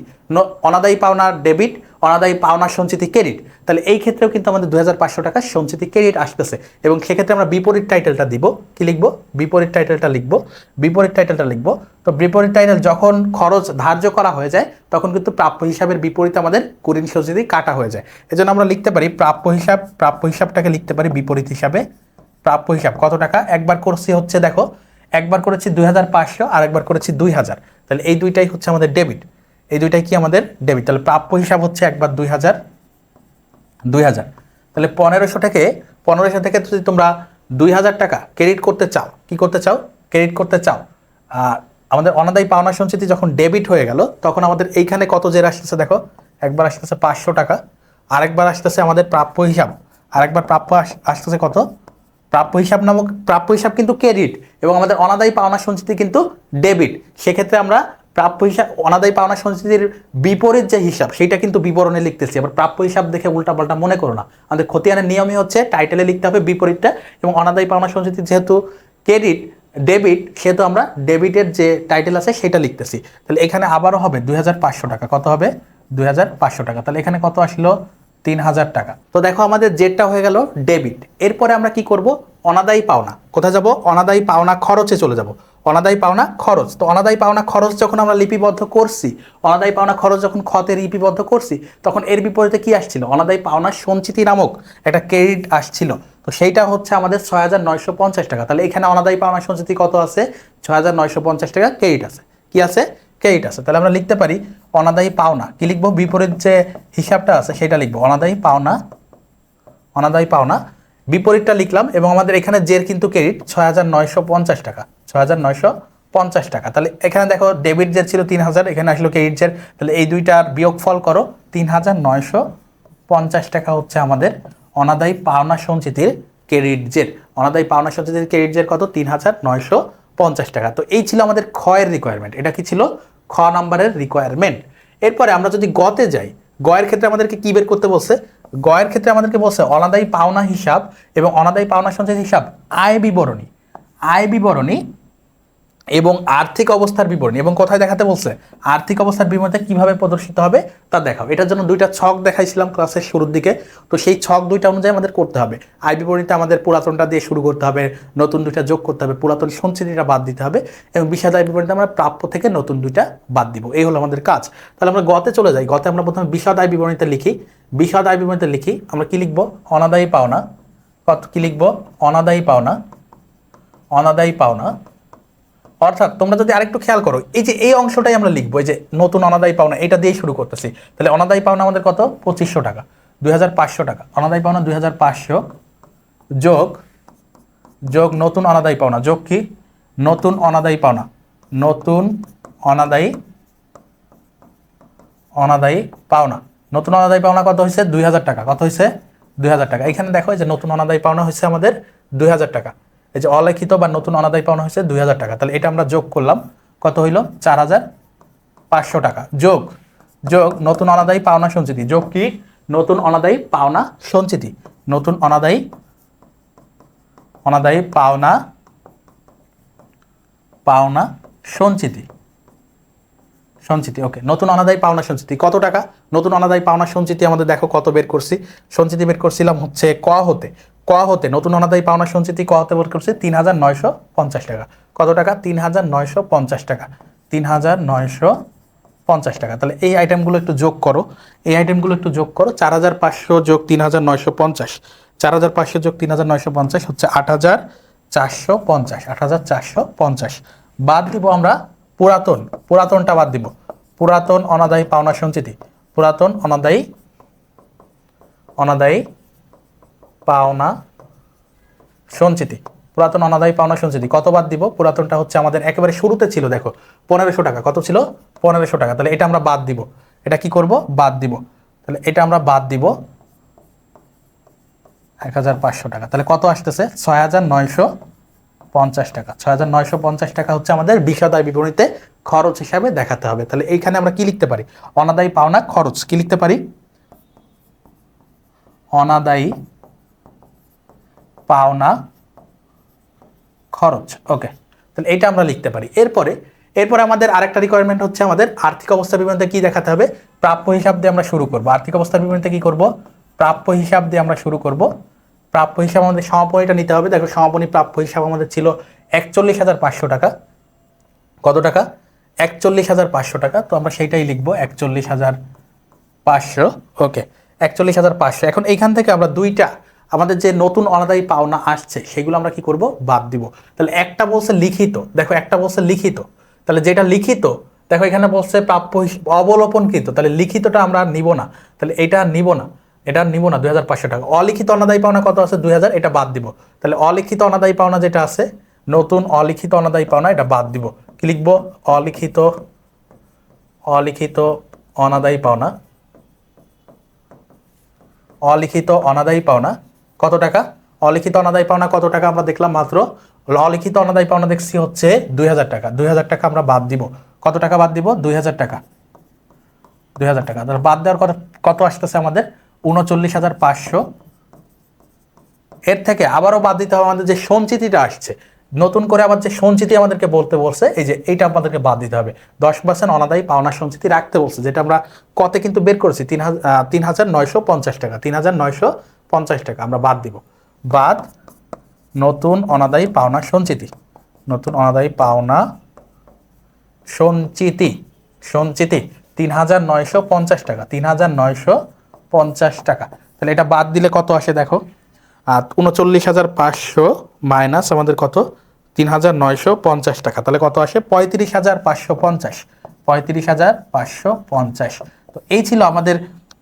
অনাদায়ী পাওনার ডেবিট, অনাদায়ী পাওনার সঞ্চিতি ক্রেডিট। তাহলে এই ক্ষেত্রেও কিন্তু আমাদের ২৫০০ টাকা সঞ্চিতি ক্রেডিট আসতেছে। এবং সেক্ষেত্রে আমরা বিপরীত টাইটেলটা দিব, কি লিখবো, বিপরীত টাইটেলটা লিখবো, বিপরীত টাইটেলটা লিখবো। তো বিপরীত টাইটেল যখন খরচ ধার্য করা হয়ে যায় তখন কিন্তু প্রাপ্য হিসাবের বিপরীতে আমাদের কুড়িন সঞ্চিতি কাটা হয়ে যায়। এজন্য আমরা লিখতে পারি প্রাপ্য হিসাব, প্রাপ্য হিসাবটাকে লিখতে পারি বিপরীত হিসাবে। প্রাপ্য হিসাব কত টাকা, একবার করছি হচ্ছে দেখো, একবার করেছি ২৫০০ আর একবার করেছি ২০০০। তাহলে এই দুইটাই হচ্ছে আমাদের ডেবিট, এই দুইটাই কি আমাদের ডেবিট। তাহলে প্রাপ্য হিসাব হচ্ছে একবার ২০০০, ২০০০। তাহলে ১৫০০ থেকে যদি তোমরা ২০০০ টাকা ক্রেডিট করতে চাও, কি করতে চাও, ক্রেডিট করতে চাও, আমাদের অনাদায়ী পাওনা সঞ্চিতি যখন ডেবিট হয়ে গেল তখন আমাদের এইখানে কত জের আসতেছে দেখো, একবার আসতেছে ৫০০ টাকা, আরেকবার আসতেছে আমাদের প্রাপ্য হিসাব, আরেকবার প্রাপ্য আসতেছে কত, প্রাপ্য হিসাব নামক, প্রাপ্য হিসাব কিন্তু ক্রেডিট এবং আমাদের অনাদায়ী পাওনা সঞ্চিতি কিন্তু ডেবিট। সেক্ষেত্রে আমরা প্রাপ্য হিসাব, অনাদায়ী পাওনা সঞ্চিতির বিপরীত যে হিসাব সেটা কিন্তু বিবরণে লিখতেছি। আবার প্রাপ্য হিসাব দেখে উল্টাপাল্টা মনে করো না, আমাদের খতিয়ানের নিয়মই হচ্ছে টাইটেলে লিখতে হবে বিপরীতটা। এবং অনাদায়ী পাওনা সঞ্চিতি যেহেতু ক্রেডিট ডেবিট, সেহেতু আমরা ডেবিটের যে টাইটেল আছে সেটা লিখতেছি। তাহলে এখানে আবারও হবে ২৫০০ টাকা, কত হবে, ২৫০০ টাকা। তাহলে এখানে কত আসলো, ৩০০০ টাকা। তো দেখো আমাদের জেডটা হয়ে গেল ডেবিট। এরপরে আমরা কি করব, অনাদায়ী পাওনা, কোথায় যাব, অনাদায়ী পাওনা খরচে চলে যাব, অনাদায়ী পাওনা খরচ। তো অনাদায়ী পাওনা খরচ যখন আমরা লিপিবদ্ধ করছি, অনাদায়ী পাওনা খরচ যখন খতে লিপিবদ্ধ করছি, তখন এর বিপরীতে কি আসছিল, অনাদায়ী পাওনা সঞ্চিতি নামক একটা ক্রেডিট আসছিল। তো সেইটা হচ্ছে আমাদের ৬,৯৫০ টাকা। তাহলে এখানে অনাদায়ী পাওনা সঞ্চিতি কত আছে, ৬,৯৫০ টাকা ক্রেডিট আছে, কি আছে, ক্রেডিট আছে। তাহলে আমরা লিখতে পারি অনাদায়ী পাওনা, কি লিখবো, বিপরীত যে হিসাবটা আছে সেটা লিখবো, অনাদায়ী পাওনা, অনাদায়ী পাওনা বিপরীতটা লিখলাম। এবং আমাদের এখানে জের কিন্তু ক্রেডিট ৬,৯৫০ টাকা, ৬,৯৫০ টাকা। তাহলে এখানে দেখো ডেবিট জের ছিল ৩০০০, এখানে আসলো ক্রেডিট জের। তাহলে এই দুইটার বিয়োগফল করো, ৩,৯৫০ টাকা হচ্ছে আমাদের অনাদায়ী পাওনা সঞ্চিতির ক্রেডিট জের। অনাদায়ী পাওনা সঞ্চিতির ক্রেডিট জের কত, ৩,৯৫০ টাকা। তো এই ছিল আমাদের ক্ষয়ের রিকোয়ারমেন্ট, এটা কি ছিল, খ নাম্বারের রিকোয়ারমেন্ট। এরপরে আমরা যদি গতে যাই, গয়ের ক্ষেত্রে আমাদেরকে কি বের করতে বলছে, গয়ের ক্ষেত্রে আমাদেরকে বলছে অনাদায়ী পাওনা হিসাব এবং অনাদায়ী পাওনা সঞ্চিতি হিসাব, আয় বিবরণী, আয় বিবরণী এবং আর্থিক অবস্থার বিবরণী। এবং কোথায় দেখাতে বলছে, আর্থিক অবস্থার বিবরণীতে কিভাবে প্রদর্শিত হবে তা দেখাও। এটার জন্য দুইটা ছক দেখাইছিলাম ক্লাসের শুরুর দিকে। তো সেই ছক দুইটা অনুযায়ী আমাদের করতে হবে। আয় বিবরণীতে আমাদের পুরাতনটা দিয়ে শুরু করতে হবে, নতুন দুইটা যোগ করতে হবে, পুরাতন সঞ্চিতিটা বাদ দিতে হবে, এবং বিশদ আয় বিবরণীতে আমরা প্রাপ্য থেকে নতুন দুইটা বাদ দিব। এই হলো আমাদের কাজ। তাহলে আমরা গতে চলে যাই। গতে আমরা প্রথমে বিশদ আয় বিবরণীতে লিখি, বিশদ আয় বিবরণীতে লিখি আমরা কি লিখবো, অনাদায়ী পাওনা, কত কি লিখবো, অনাদায়ী পাওনা, অনাদায়ী পাওনা। অর্থাৎ তোমরা যদি আরেকটু খেয়াল করো, এই যে এই অংশটাই আমরা লিখবো, এই যে নতুন অনাদায়ী পাওনা, এটা দিয়েই শুরু করতেছি। তাহলে অনাদায়ী পাওনা আমাদের কত, ২৫০০ টাকা, ২৫০০ টাকা। অনাদায়ী পাওনা ২৫০০ যোগ যোগ নতুন অনাদায়ী পাওনা, যোগ কি, নতুন অনাদায়ী পাওনা, নতুন অনাদায়ী পাওনা। নতুন অনাদায়ী পাওনা কত হয়েছে? 2000 টাকা। কত হয়েছে? 2000 টাকা। এখানে দেখো যে নতুন অনাদায়ী পাওনা হয়েছে আমাদের 2000 টাকা। এই যে অলিখিত বা নতুন অনাদায়ী পাওনা হয়েছে 2000 টাকা। তাহলে এটা আমরা যোগ করলাম, কত হইল? 4500 টাকা। যোগ নতুন অনাদায়ী পাওনা সঞ্চিতি। যোগ কি? নতুন অনাদায়ী পাওনা সঞ্চিতি। নতুন অনাদায়ী পাওনা সঞ্চিতি। ওকে, নতুন অনাদায়ী পাওনা সঞ্চিতি কত টাকা? নতুন অনাদায়ী পাওনা সঞ্চিতি আমাদের দেখো কত বের করছি। সঞ্চিতি বের করছিলাম হচ্ছে ক হতে নতুন অনাদায়ী পাওনা সঞ্চিতি ক হতে বের করছি 3950 টাকা। কত টাকা? 3950 টাকা। 3950 টাকা। তাহলে এই আইটেমগুলো একটু যোগ করো। 4500 যোগ 3950, 4500 যোগ 3950 হচ্ছে 8450। বাদ দিব আমরা পুরাতনটা বাদ দিব। পুরাতন অনাদায়ী পাওনা সঞ্চিতি। পুরাতন অনাদায়ী পাওনা সঞ্চিতি। পুরাতন অনাদায়ী পাওনা সঞ্চিতি কত বাদ দিব? পুরাতনটা হচ্ছে আমাদের একেবারে শুরুতে ছিল, দেখো 1500 টাকা। কত ছিল? 1500 টাকা। তাহলে এটা আমরা বাদ দিব। এটা কি করব? বাদ দিব। তাহলে এটা আমরা বাদ দিব 1500 টাকা। তাহলে কত আসতেছে? 6950 টাকা। 6950 টাকা হচ্ছে আমাদের বিষাদায় বিবরণীতে খরচ হিসাবে দেখাতে হবে। তাহলে এইখানে আমরা কি লিখতে পারি? অনাদায়ী পাওনা খরচ। কি লিখতে পারি? অনাদায়ী পাওনা খরচ। ওকে, তাহলে এইটা আমরা লিখতে পারি। এরপরে আমাদের আরেকটা রিকোয়ারমেন্ট হচ্ছে আমাদের আর্থিক অবস্থা বিবরণীতে কি দেখাতে হবে? প্রাপ্য হিসাব দিয়ে আমরা শুরু করব। আর্থিক অবস্থা বিবরণীতে কি করব? প্রাপ্য হিসাব দিয়ে আমরা শুরু করব। প্রাপ্য হিসাব আমাদের সমাপনীটা নিতে হবে। দেখো সমাপনী প্রাপ্য হিসাব আমাদের ছিল 41,500 টাকা। কত টাকা? 41,500 টাকা। তো আমরা সেইটাই লিখব 41,500। ওকে, 41,500। এখন এইখান থেকে আমরা দুইটা আমাদের যে নতুন অনাদায়ী পাওনা আসছে সেগুলো আমরা কি করব? বাদ দিব। তাহলে একটা বলছে লিখিত, দেখো একটা বলছে লিখিত। তাহলে যেটা লিখিত, দেখো এখানে বলছে প্রাপ্য অবলোপনকৃত, তাহলে লিখিতটা আমরা নিব না। তাহলে এটা নিব না, 2500 টাকা। অলিখিত অনাদায়ী পাওনা কত আছে? 2000। এটা বাদ দিব। তাহলে অলিখিত অনাদায়ী পাওনা যেটা আছে, নতুন অলিখিত অনাদায়ী পাওনা, এটা বাদ দিব। কি লিখব? অলিখিত অনাদায়ী পাওনা। অলিখিত অনাদায়ী পাওনা কত টাকা? অলিখিত অনাদায়ী পাওনা কত টাকা আমরা দেখলাম মাত্র? অলিখিত অনাদায়ী পাওনা দেখছি হচ্ছে 2000 টাকা। 2000 টাকা আমরা বাদ দিব। কত টাকা বাদ দিব? 2000 টাকা। 2000 টাকা। তাহলে বাদ দেওয়ার কত আসতেছে আমাদের? 39,500। এর থেকে আবারও বাদ দিতে হবে আমাদের যে সঞ্চিতিটা আসছে। নতুন করে আবার যে সঞ্চিতি আমাদেরকে বলতে বলছে, এই যে এইটা আমাদেরকে বাদ দিতে হবে। 10% অনাদায়ী পাওনা সঞ্চিতি রাখতে বলছে, যেটা আমরা কতে কিন্তু বের করেছি 3950 টাকা। 3950 টাকা আমরা বাদ দিব। বাদ নতুন অনাদায়ী পাওনা সঞ্চিতি। নতুন অনাদায়ী পাওনা সঞ্চিতি 3950 টাকা। 3950 টাকা। তাহলে এটা বাদ দিলে কত আসে দেখো? 39,500 মাইনাস আমাদের কত? 3950 টাকা। তাহলে কত আসে? 35,550। 35,550। তো এই ছিল আমাদের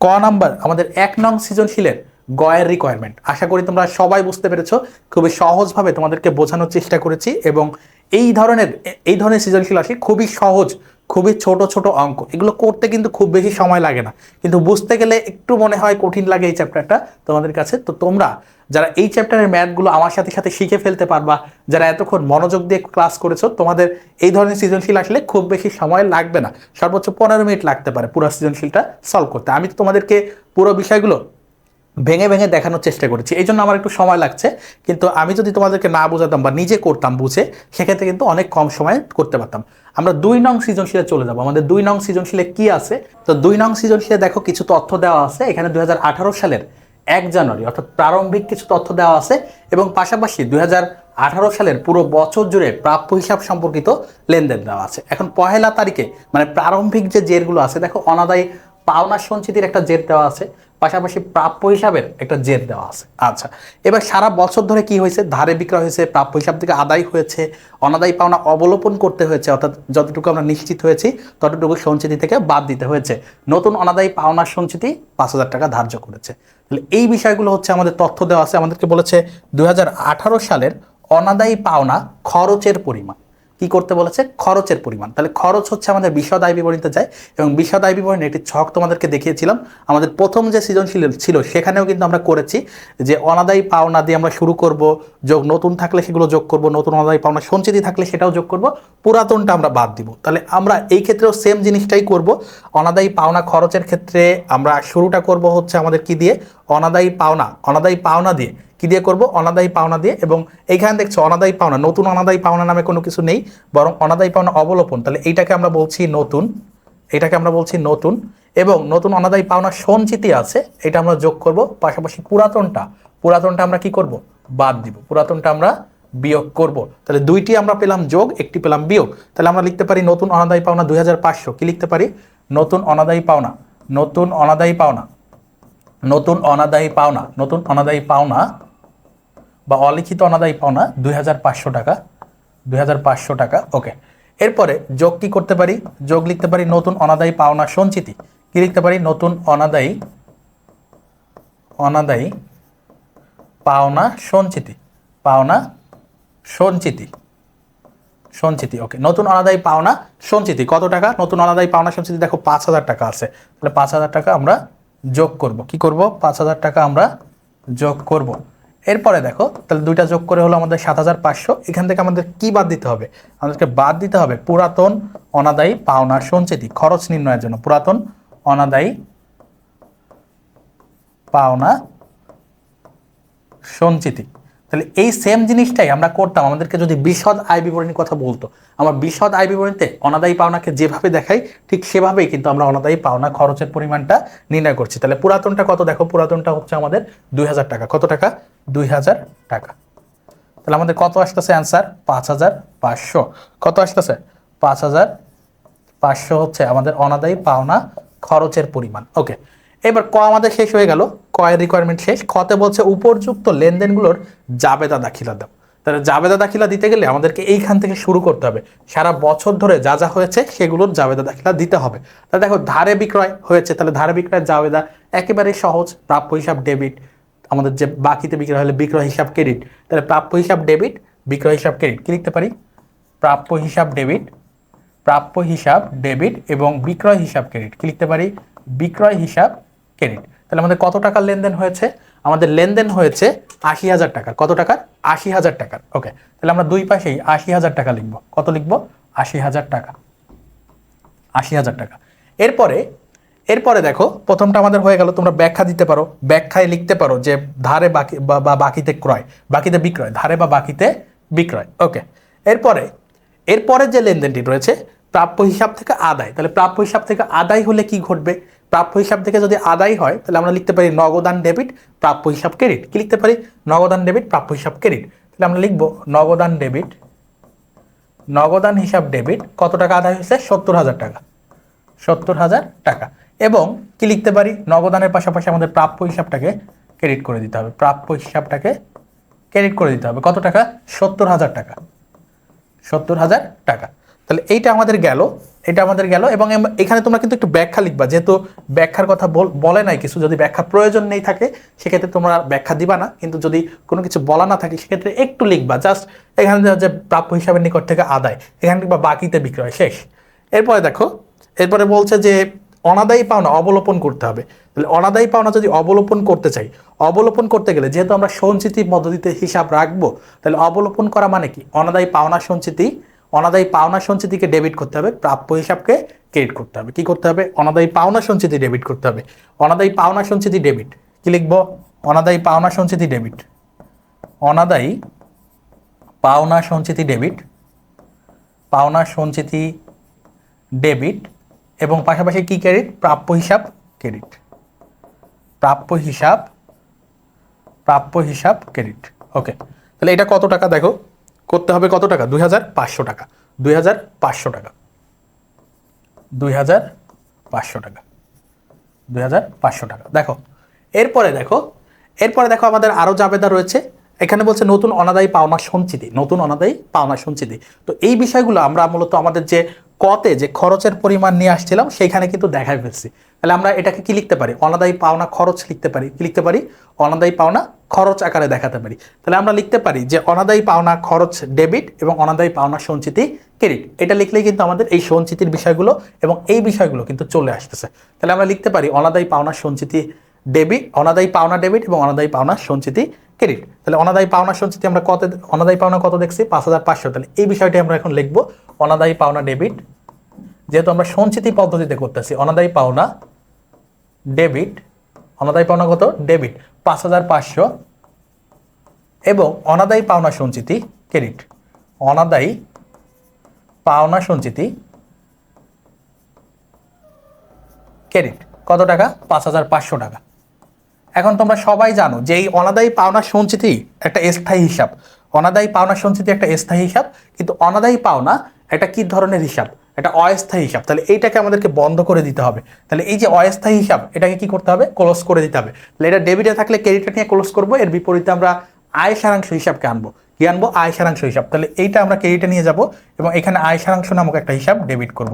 ক নাম্বার, আমাদের 1 নং সৃজনশীলের গয়ের রিকোয়ারমেন্ট। আশা করি তোমরা সবাই বুঝতে পেরেছো। খুবই সহজভাবে তোমাদেরকে বোঝানোর চেষ্টা করেছি, এবং এই ধরনের সৃজনশীল আসে খুবই সহজ, খুবই ছোট ছোট অঙ্ক। এগুলো করতে কিন্তু খুব বেশি সময় লাগে না, কিন্তু বুঝতে গেলে একটু মনে হয় কঠিন লাগে এই চ্যাপ্টারটা তোমাদের কাছে। তো তোমরা যারা এই চ্যাপ্টারের ম্যাথগুলো আমার সাথে সাথে শিখে ফেলতে পারবা, যারা এতক্ষণ মনোযোগ দিয়ে ক্লাস করেছো, তোমাদের এই ধরনের সৃজনশীল আসলে খুব বেশি সময় লাগবে না। সর্বোচ্চ 15 মিনিট লাগতে পারে পুরো সৃজনশীলটা সলভ করতে। আমি তো তোমাদেরকে পুরো বিষয়গুলো ভেঙে ভেঙে দেখানোর চেষ্টা করেছি, এই জন্য আমার একটু সময় লাগছে। কিন্তু আমি যদি তোমাদেরকে না বোঝাতাম বা নিজে করতাম বুঝে, সেক্ষেত্রে কিন্তু অনেক কম সময়ে করতে পারতাম। আমরা 2 নং সৃজনশীলে চলে যাব। আমাদের 2 নং সৃজনশীলে কি আছে? তো 2 নং সৃজনশীলে দেখো কিছু তথ্য দেওয়া আছে। এখানে 2018 সালের 1 জানুয়ারি অর্থাৎ প্রারম্ভিক কিছু তথ্য দেওয়া আছে, এবং পাশাপাশি 2018 সালের পুরো বছর জুড়ে প্রাপ্য হিসাব সম্পর্কিত লেনদেন দেওয়া আছে। এখন পহেলা তারিখে মানে প্রারম্ভিক যে জেরগুলো আছে, দেখো অনাদায়ী পাওনা সঞ্চিতির একটা জের দেওয়া আছে, পাশাপাশি প্রাপ্য হিসাবের একটা জের দেওয়া আছে। আচ্ছা, এবার সারা বছর ধরে কি হয়েছে? ধারে বিক্রয় হয়েছে, প্রাপ্য হিসাব থেকে আদায় হয়েছে, অনাদায়ী পাওনা অবলোপন করতে হয়েছে, অর্থাৎ যতটুকু আমরা নিশ্চিত হয়েছি ততটুকু সঞ্চিতি থেকে বাদ দিতে হয়েছে। নতুন অনাদায়ী পাওনার সঞ্চিতি 5,000 টাকা ধার্য করেছে। তাহলে এই বিষয়গুলো হচ্ছে আমাদের তথ্য দেওয়া আছে। আমাদেরকে বলেছে 2018 সালের অনাদায়ী পাওনা খরচের পরিমাণ। কি করতে বলেছে, খরচের পরিমাণ। তাহলে খরচ হচ্ছে আমাদের বিশদ আয় বিবরণীতে যায়, এবং বিশদ আয় বিবরণী একটি ছক তোমাদেরকে দেখিয়েছিলাম আমাদের প্রথম যে সৃজনশীল ছিল সেখানেও কিন্তু আমরা করেছি যে অনাদায়ী পাওনা দিয়ে আমরা শুরু করব, যোগ নতুন থাকলে সেগুলো যোগ করব, নতুন অনাদায়ী পাওনা সঞ্চিতি থাকলে সেটাও যোগ করব, পুরাতনটা আমরা বাদ দিব। তাহলে আমরা এই ক্ষেত্রেও সেম জিনিসটাই করব। অনাদায়ী পাওনা খরচের ক্ষেত্রে আমরা শুরুটা করব হচ্ছে আমাদের কি দিয়ে, অনাদায়ী পাওনা দিয়ে। কি দিয়ে করব, অনাদায়ী পাওনা দিয়ে। এবং এইখানে দেখছো অনাদায়ী পাওনা, নতুন অনাদায়ী পাওনা নামে কোনো কিছু নেই, বরং অনাদায়ী পাওনা অবলোপন। তাহলে এইটাকে আমরা বলছি নতুন, এবং নতুন অনাদায়ী পাওনা সঞ্চিতি আছে, এটা আমরা যোগ করব। পাশাপাশি পুরাতনটা আমরা কি করব, বাদ দিব, পুরাতনটা আমরা বিয়োগ করব। তাহলে দুইটি আমরা পেলাম যোগ, একটি পেলাম বিয়োগ। তাহলে আমরা লিখতে পারি নতুন অনাদায়ী পাওনা 2500। কি লিখতে পারি, নতুন অনাদায়ী পাওনা বা অলিখিত অনাদায়ী পাওনা 2500 টাকা। ওকে, এরপরে যোগ কি করতে পারি, যোগ লিখতে পারি নতুন অনাদায়ী পাওনা সঞ্চিতি। কি লিখতে পারি, নতুন অনাদায়ী পাওনা সঞ্চিতি। ওকে, নতুন অনাদায়ী পাওনা সঞ্চিতি কত টাকা, নতুন অনাদায়ী পাওনা সঞ্চিতি দেখো 5000 টাকা আছে। তাহলে 5000 টাকা আমরা যোগ করব। কি করব, 5000 টাকা আমরা যোগ করব। এরপরে দেখো তাহলে দুইটা যোগ করে হলো আমাদের 7500। এখান থেকে আমাদের কি বাদ দিতে হবে, আমাদেরকে বাদ দিতে হবে পুরাতন অনাদায়ী পাওনা সঞ্চিতি খরচ নির্ণয়ের জন্য, পুরাতন অনাদায়ী পাওনা সঞ্চিতি। তাহলে এই সেম জিনিসটাই আমরা করতাম আমাদেরকে যদি বিশদ আয় বিবরণীর কথা বলতো। আমার বিশদ আয় বিবরণীতে অনাদায়ী পাওনাকে যেভাবে দেখাই ঠিক সেভাবেই কিন্তু আমরা অনাদায়ী পাওনা খরচের পরিমাণটা নির্ণয় করছি। তাহলে পুরাতনটা কত দেখো, পুরাতনটা হচ্ছে আমাদের 2000 টাকা। কত টাকা, 2000 টাকা। তাহলে আমাদের কত আসতেছে অ্যান্সার, 5500। কত আসতেছে, 5500 হচ্ছে আমাদের অনাদায়ী পাওনা খরচের পরিমাণ। ওকে, এবার ক আমাদের শেষ হয়ে গেল, ক এর রিকোয়ারমেন্ট শেষ। খতে বলছে উপযুক্ত লেনদেনগুলোর জাবেদা দাখিলা দাও। তাহলে জাবেদা দাখিলা দিতে গেলে আমাদেরকে এইখান থেকে শুরু করতে হবে, সারা বছর ধরে যা যা হয়েছে সেগুলোর জাবেদা দাখিলা দিতে হবে। তাহলে দেখো ধারে বিক্রয় হয়েছে, তাহলে ধারে বিক্রয়ের জাবেদা একেবারে সহজ, প্রাপ্য হিসাব ডেবিট, আমাদের যে বাকিতে বিক্রয় হলে বিক্রয় হিসাব ক্রেডিট। তাহলে প্রাপ্য হিসাব ডেবিট, বিক্রয় হিসাব ক্রেডিট। কি লিখতে পারি, প্রাপ্য হিসাব ডেবিট এবং বিক্রয় হিসাব ক্রেডিট। কি লিখতে পারি, বিক্রয় হিসাব ক্রেডিট। তাহলে আমাদের কত টাকার লেনদেন হয়েছে, আমাদের লেনদেন হয়েছে 80,000 টাকার। কত টাকার, 80,000 টাকার। ওকে, তাহলে আমরা দুই পাশেই 80,000 টাকা লিখবো। কত লিখবো, 80,000 টাকা। এরপরে দেখো প্রথমটা আমাদের হয়ে গেল। তোমরা ব্যাখ্যা দিতে পারো, ব্যাখ্যায় লিখতে পারো যে ধারে বাকি বা বাকিতে ক্রয়, বাকিতে বিক্রয়, ধারে বা বাকিতে বিক্রয়। ওকে, এরপরে যে লেনদেনটি রয়েছে প্রাপ্য হিসাব থেকে আদায়। তাহলে প্রাপ্য হিসাব থেকে আদায় হলে কি ঘটবে, প্রাপ্য হিসাব থেকে যদি আদায় হয় তাহলে আমরা লিখতে পারি নগদান ডেবিট, প্রাপ্য হিসাব ক্রেডিট। কি লিখতে পারি, নগদান ডেবিট, প্রাপ্য হিসাব ক্রেডিট। তাহলে আমরা লিখবো নগদান হিসাব ডেবিট। কত টাকা আদায় হয়েছে, 70,000 টাকা। 70,000 টাকা। এবং কি লিখতে পারি, নগদানের পাশাপাশি আমাদের প্রাপ্য হিসাবটাকে ক্রেডিট করে দিতে হবে, কত টাকা, 70,000 টাকা। 70,000 টাকা। তাহলে এইটা আমাদের গেল, এবং এখানে তোমরা কিন্তু একটু ব্যাখ্যা লিখবা, যেহেতু ব্যাখ্যার কথা বলে নাই কিছু। যদি ব্যাখ্যা প্রয়োজন নেই থাকে সেক্ষেত্রে তোমরা ব্যাখ্যা দিবা না, কিন্তু যদি কোনো কিছু বলা না থাকে সেক্ষেত্রে একটু লিখবা। জাস্ট এখানে যে প্রাপ্য হিসাবের নিকট থেকে আদায়, এখানে লিখবা বাকিতে বিক্রয়, শেষ। এরপরে বলছে যে অনাদায়ী পাওনা অবলোপন করতে হবে। তাহলে অনাদায়ী পাওনা যদি অবলোপন করতে চাই, অবলোপন করতে গেলে যেহেতু আমরা সঞ্চিতি পদ্ধতিতে হিসাব রাখবো, তাহলে অবলোপন করা মানে কি, অনাদায়ী পাওনা সঞ্চিতিকে ডেবিট করতে হবে, প্রাপ্য হিসাবকে ক্রেডিট করতে হবে। কি করতে হবে, অনাদায়ী পাওনা সঞ্চিতি ডেবিট করতে হবে। অনাদায়ী পাওনা সঞ্চিতি ডেবিট। কি লিখবো, অনাদায়ী পাওনা সঞ্চিতি ডেবিট, পাওনা সঞ্চিতি ডেবিট এবং পাশাপাশি কি ক্রেডিট, প্রাপ্য হিসাব ক্রেডিট, ওকে। তাহলে এটা কত টাকা দেখো, করতে হবে কত টাকা, 2,500 টাকা। 2,500 টাকা। 2,500 টাকা। দেখো এরপরে দেখো আমাদের আরো জাবেদা রয়েছে। এখানে বলছে নতুন অনাদায়ী পাওনা সঞ্চিতি, তো এই বিষয়গুলো আমরা মূলত আমাদের যে কতে যে খরচের পরিমাণ নিয়ে আসছিলাম সেইখানে কিন্তু দেখাই ফেলছি। তাহলে আমরা এটাকে কি লিখতে পারি? অনাদায়ী পাওনা খরচ লিখতে পারি। কি লিখতে পারি? অনাদায়ী পাওনা খরচ আকারে দেখাতে পারি। তাহলে আমরা লিখতে পারি যে অনাদায়ী পাওনা খরচ ডেবিট এবং অনাদায়ী পাওনা সঞ্চিতি ক্রেডিট। এটা লিখলেই কিন্তু আমাদের এই সঞ্চিতির বিষয়গুলো এবং এই বিষয়গুলো কিন্তু চলে আসতেছে। তাহলে আমরা লিখতে পারি অনাদায়ী পাওনা সঞ্চিতি ডেবিট, অনাদায়ী পাওনা ডেবিট এবং অনাদায়ী পাওনা সঞ্চিতি ক্রেডিট। তাহলে অনাদায়ী পাওনা সঞ্চিতি আমরা কত, অনাদায়ী পাওনা কত দেখছি? 5,500। তাহলে এই বিষয়টি আমরা এখন লিখবো অনাদায়ী পাওনা ডেবিট, যেহেতু আমরা সঞ্চিতি পদ্ধতিতে করতেছি। অনাদায়ী পাওনা ডেবিট, অনাদায়ী পাওনা কত? ডেবিট 5,500 এবং অনাদায়ী পাওনা সঞ্চিতি ক্রেডিট। অনাদায়ী পাওনা সঞ্চিতি ক্রেডিট কত টাকা? 5,500 টাকা। এখন তোমরা সবাই জানো যে এই অনাদায়ী পাওনা সঞ্চিতি একটা স্থায়ী হিসাব। অনাদায়ী পাওনা সঞ্চিতি একটা স্থায়ী হিসাব, কিন্তু অনাদায়ী পাওনা একটা কি ধরনের হিসাব? এটা অস্থায়ী হিসাব। তাহলে এইটাকে আমাদেরকে বন্ধ করে দিতে হবে। তাহলে এই যে অস্থায়ী হিসাব, এটাকে কি করতে হবে? ক্লোজ করে দিতে হবে। তাহলে এটা ডেবিটে থাকলে ক্রেডিটে নিয়ে ক্লোজ করবো, এর বিপরীতে আমরা আয় সারাংশ হিসাবকে আনবো। কি আনবো? আয় সারাংশ হিসাব। তাহলে এইটা আমরা ক্রেডিটে নিয়ে যাব এবং এখানে আয় সারাংশ নামক একটা হিসাব ডেবিট করব।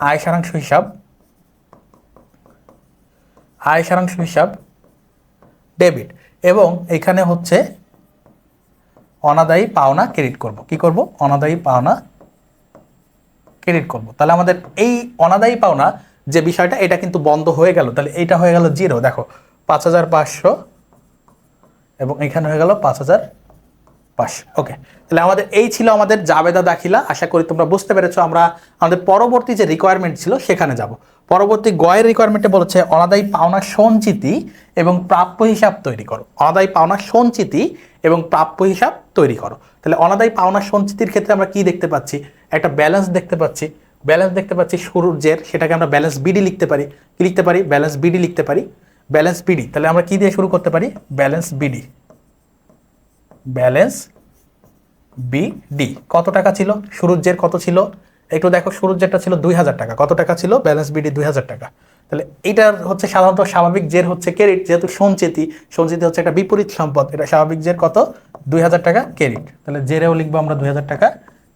আয় সারাংশ হিসাব, আয় সারাংশ হিসাব ডেবিট এবং এখানে হচ্ছে অনাদায়ী পাওনা ক্রেডিট করব। কি করব? অনাদায়ী পাওনা ক্রেডিট করব। তাহলে আমাদের এই অনাদায়ী পাওনা যে বিষয়টা, এটা কিন্তু বন্ধ হয়ে গেল। তাহলে এইটা হয়ে গেল 0। দেখো 5,500 এবং এখানে হয়ে গেল 5,500। ওকে, তাহলে আমাদের এই ছিল আমাদের জাবেদা দাখিলা। আশা করি তোমরা বুঝতে পেরেছো। আমরা আমাদের পরবর্তী যে রিকোয়ারমেন্ট ছিল সেখানে যাব। পরবর্তী গয়ের রিকোয়ারমেন্টে বলেছে অনাদায়ী পাওনা সঞ্চিতি এবং প্রাপ্য হিসাব তৈরি করো। অনাদায়ী পাওনা সঞ্চিতি এবং প্রাপ্য হিসাব তৈরি করো। তাহলে অনাদায়ী পাওনা সঞ্চিতির ক্ষেত্রে আমরা কি দেখতে পাচ্ছি? একটা ব্যালেন্স দেখতে পাচ্ছি। ব্যালেন্স দেখতে পাচ্ছি শুরুর, সেটাকে আমরা ব্যালেন্স বিডি লিখতে পারি। কি লিখতে পারি? ব্যালেন্স বিডি লিখতে পারি। ব্যালেন্স বিডি, তাহলে আমরা কি দিয়ে শুরু করতে পারি? Balance BD. ব্যালেন্স বিডি কত টাকা ছিল? শুরুর জের কত ছিল? একটু দেখো, শুরুর জেরটা ছিল 2,000 টাকা। কত টাকা ছিল? ব্যালেন্স বিডি 2,000 টাকা। তাহলে এটার হচ্ছে সাধারণত স্বাভাবিক জের হচ্ছে ক্রেডিট, যেহেতু সঞ্চিতি, সঞ্চিতি হচ্ছে একটা বিপরীত সম্পদ। এটা স্বাভাবিক জের কত? 2,000 টাকা ক্রেডিট। তাহলে জেরেও লিখবো আমরা 2,000 টাকা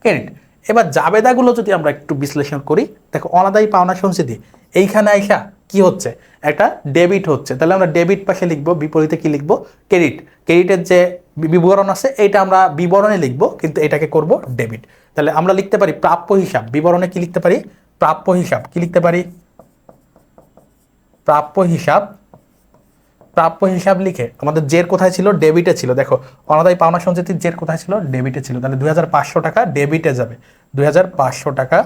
ক্রেডিট। এবার জাবেদাগুলো যদি আমরা একটু বিশ্লেষণ করি, দেখো অনাদায়ী পাওনা সঞ্চিতি এইখানে আইসা কি হচ্ছে? একটা ডেবিট হচ্ছে। তাহলে আমরা ডেবিট পাশে লিখবো, বিপরীতে কি লিখবো? ক্রেডিট। ক্রেডিটের যে বিবরণ আছে এটা আমরা বিবরণে লিখবো, কিন্তু এটাকে করব ডেবিট। তাহলে আমরা লিখতে পারি প্রাপ্য হিসাব। বিবরণে কি লিখতে পারি? প্রাপ্য হিসাব। কি লিখতে পারি? প্রাপ্য হিসাব। প্রাপ্য হিসাব লিখে আমাদের জের কোথায় ছিল? ডেবিটে ছিল। দেখো অনাদায়ী পাওনা সঞ্চিতির জের কোথায় ছিল? ডেবিটে ছিল। তাহলে 2,500 টাকা ডেবিটে যাবে। 2,500 টাকা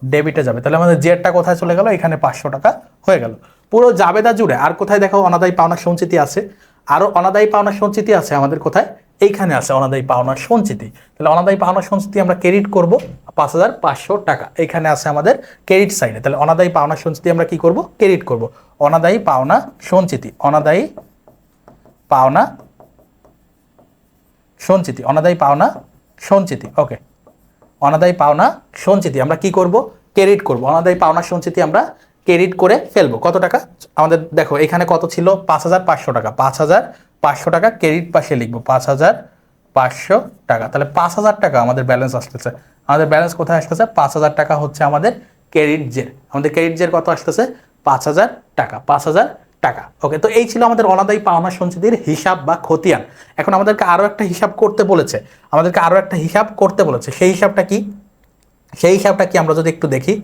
ডেবিটে যাবে। তাহলে আমাদের জেরটা কোথায় চলে গেল? এখানে 500 টাকা হয়ে গেল। পুরো জাবেদা জুড়ে আর কোথায় দেখো অনাদায়ী পাওনা সঞ্চিতি আছে? আরো অনাদায়ী পাওনা সঞ্চিতি আছে আমাদের কোথায়? এইখানে আছে অনাদায়ী পাওনা সঞ্চিতি। তাহলে অনাদায়ী পাওনা সঞ্চিতি আমরা ক্রেডিট করব 5,500 টাকা। এইখানে আছে আমাদের ক্রেডিট সাইডে। তাহলে অনাদায়ী পাওনা সঞ্চিতি আমরা কি করব? ক্রেডিট করব। অনাদায়ী পাওনা সঞ্চিতি, অনাদায়ী পাওনা সঞ্চিতি, অনাদায়ী পাওনা সঞ্চিতি। ওকে, অনাদায়ী পাওনা সঞ্চিতি আমরা কি করব? ক্রেডিট করব। অনাদায়ী পাওনা সঞ্চিতি আমরা ক্রেডিট করে ফেলবো। কত টাকা? আমাদের দেখো এখানে কত ছিল? 5,500 টাকা। 5,500 টাকা ক্রেডিট পাশে লিখবো। 5,500 টাকা। তাহলে 5,000 টাকা আমাদের ব্যালেন্স আসতেছে। আমাদের ব্যালেন্স কোথায় আসতেছে? 5,000 টাকা হচ্ছে আমাদের ক্রেডিট জের। আমাদের ক্রেডিট জের কত আসতেছে? 5,000 টাকা। 5,000 টাকা। ওকে, তো এই ছিল আমাদের অনাদায়ী পাওনা সঞ্চিতির হিসাব বা খতিয়ান। এখন আমাদেরকে আরো একটা হিসাব করতে বলেছে। সেই হিসাবটা কি? আমরা যদি একটু দেখি,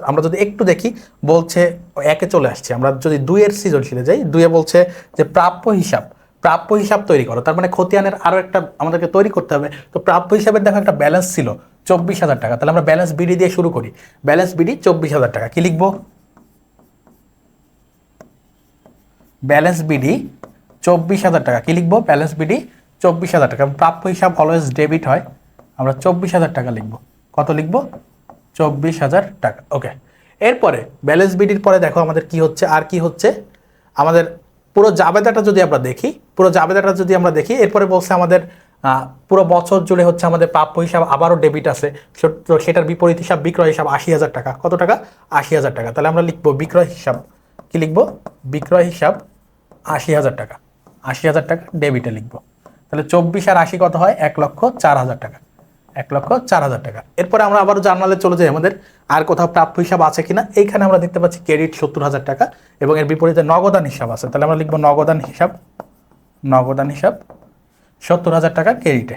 আমরা যদি একটু দেখি, বলছে একে চলে আসছে। আমরা যদি 2-এর সৃজনশীলে যাই, 2-এ বলছে যে প্রাপ্য হিসাব তৈরি করো। তার মানে খতিয়ানের আরো একটা আমাদেরকে তৈরি করতে হবে। তো প্রাপ্য হিসাবের দেখো একটা ব্যালেন্স ছিল 24,000 টাকা। তাহলে আমরা ব্যালেন্স বিডি দিয়ে শুরু করি। ব্যালেন্স বিডি 24,000 টাকা। কি লিখবো? ব্যালেন্স বিডি 24,000 টাকা। কি লিখবো? ব্যালেন্স বিডি 24,000 টাকা। প্রাপ্য হিসাব অলওয়েজ ডেবিট হয়। আমরা 24,000 টাকা লিখবো। কত লিখবো? 24,000 টাকা। ওকে, এরপরে ব্যালেন্স বিডির পরে দেখো আমাদের কি হচ্ছে, আর কি হচ্ছে? আমাদের পুরো জাবেদাটা যদি আমরা দেখি, এরপরে বলছে আমাদের পুরো বছর জুড়ে হচ্ছে আমাদের প্রাপ্য হিসাব আবারও ডেবিট আছে। তো সেটার বিপরীত হিসাব বিক্রয় হিসাব 80,000 টাকা। কত টাকা? 80,000 টাকা। তাহলে আমরা লিখবো বিক্রয় হিসাব। কি লিখবো? বিক্রয় হিসাব 80,000 টাকা। 80,000 টাকা ডেবিটে লিখবো। তাহলে 24 আর 80 কত হয়? 1,04,000 টাকা। 1,04,000 টাকা। এরপরে আমরা আবার জার্নালে চলে যাই, আমাদের আর কোথাও প্রাপ্য হিসাব আছে কিনা। এইখানে আমরা দেখতে পাচ্ছি ক্রেডিট 70,000 টাকা এবং এর বিপরীতে নগদান হিসাব আছে। তাহলে আমরা লিখবো নগদান হিসাব 70,000 টাকা ক্রেডিটে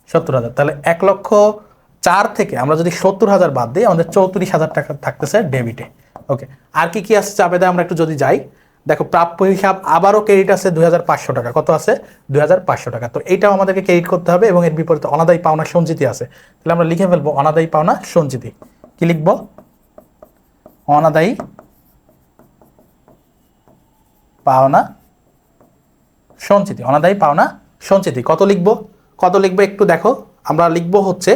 70,000। তাহলে 1,04,000 থেকে আমরা যদি 70,000 বাদ দিই, আমাদের 34,000 টাকা থাকতেছে ডেবিটে। ওকে, আর কি কি আছে চাপেদা আমরা একটু যদি যাই, দেখো প্রাপ্য হিসাব আবারও ক্রেডিট আছে 2,500 টাকা। কত আছে? 2,500 টাকা। তো এইটাও আমাদেরকে ক্রেডিট করতে হবে এবং এর বিপরীতে অনাদায়ী পাওনা সঞ্চিতি আছে। তাহলে আমরা লিখে ফেলবো অনাদায়ী পাওনা সঞ্চিতি। কি লিখবো? অনাদায়ী পাওনা সঞ্চিতি। অনাদায়ী পাওনা সঞ্চিতি কত লিখবো? একটু দেখো, আমরা লিখবো হচ্ছে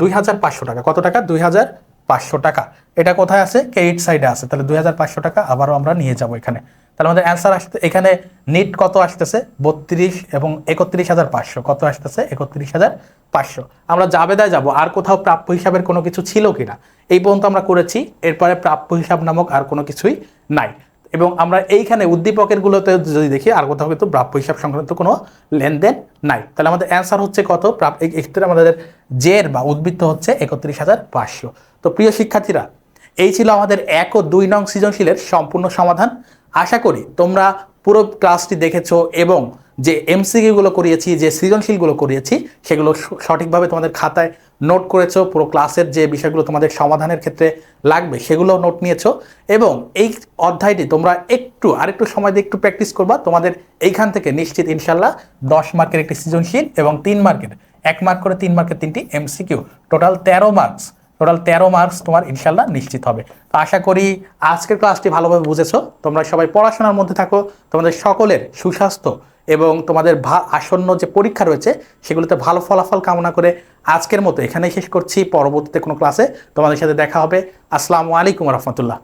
2,500 টাকা। কত টাকা? 2,500 টাকা। এটা কোথায় আছে? ক্রেডিট সাইডে আছে। তাহলে 2,500 টাকা আবারও আমরা নিয়ে যাব এখানে। তাহলে আমাদের অ্যান্সার আসতে এখানে নিট কত আসতেছে? 32 এবং 31,500। কত আসতেছে? 31,500। আমরা জাবেদায় যাব, আর কোথাও প্রাপ্য হিসাবের কোনো কিছু ছিল কিনা। এই পর্যন্ত আমরা করেছি, এরপরে প্রাপ্য হিসাব নামক আর কোনো কিছুই নাই। এবং আমরা এইখানে উদ্দীপকের গুলোতে যদি দেখি, আর কোথাও কিন্তু প্রাপ্য হিসাব সংক্রান্ত কোনো লেনদেন নাই। তাহলে আমাদের অ্যান্সার হচ্ছে কত? এক্ষেত্রে আমাদের জের বা উদ্বৃত্ত হচ্ছে 31,500। তো প্রিয় শিক্ষার্থীরা, এই ছিল আমাদের 1 ও 2 নং সৃজনশীলের সম্পূর্ণ সমাধান। আশা করি তোমরা পুরো ক্লাসটি দেখেছো এবং যে এমসিকিউগুলো করিয়েছি, যে সৃজনশীলগুলো করিয়েছি, সেগুলো সঠিকভাবে তোমাদের খাতায় নোট করেছো। পুরো ক্লাসের যে বিষয়গুলো তোমাদের সমাধানের ক্ষেত্রে লাগবে সেগুলো নোট নিয়েছো এবং এই অধ্যায়টি তোমরা আরেকটু সময় দিয়ে একটু প্র্যাকটিস করবা। তোমাদের এইখান থেকে নিশ্চিত ইনশাল্লাহ 10 মার্কের একটি সৃজনশীল এবং 3 মার্কের 1 মার্ক করে 3 মার্কের 3টি এমসিকিউ, টোটাল 13 মার্কস তোমার ইনশাল্লাহ নিশ্চিত হবে। তো আশা করি আজকের ক্লাসটি ভালোভাবে বুঝেছো। তোমরা সবাই পড়াশোনার মধ্যে থাকো। তোমাদের সকলের সুস্বাস্থ্য এবং তোমাদের আসন্ন যে পরীক্ষা রয়েছে সেগুলোতে ভালো ফলাফল কামনা করে আজকের মতো এখানেই শেষ করছি। পরবর্তীতে কোনো ক্লাসে তোমাদের সাথে দেখা হবে। আসসালামু আলাইকুম রহমতুল্লাহ।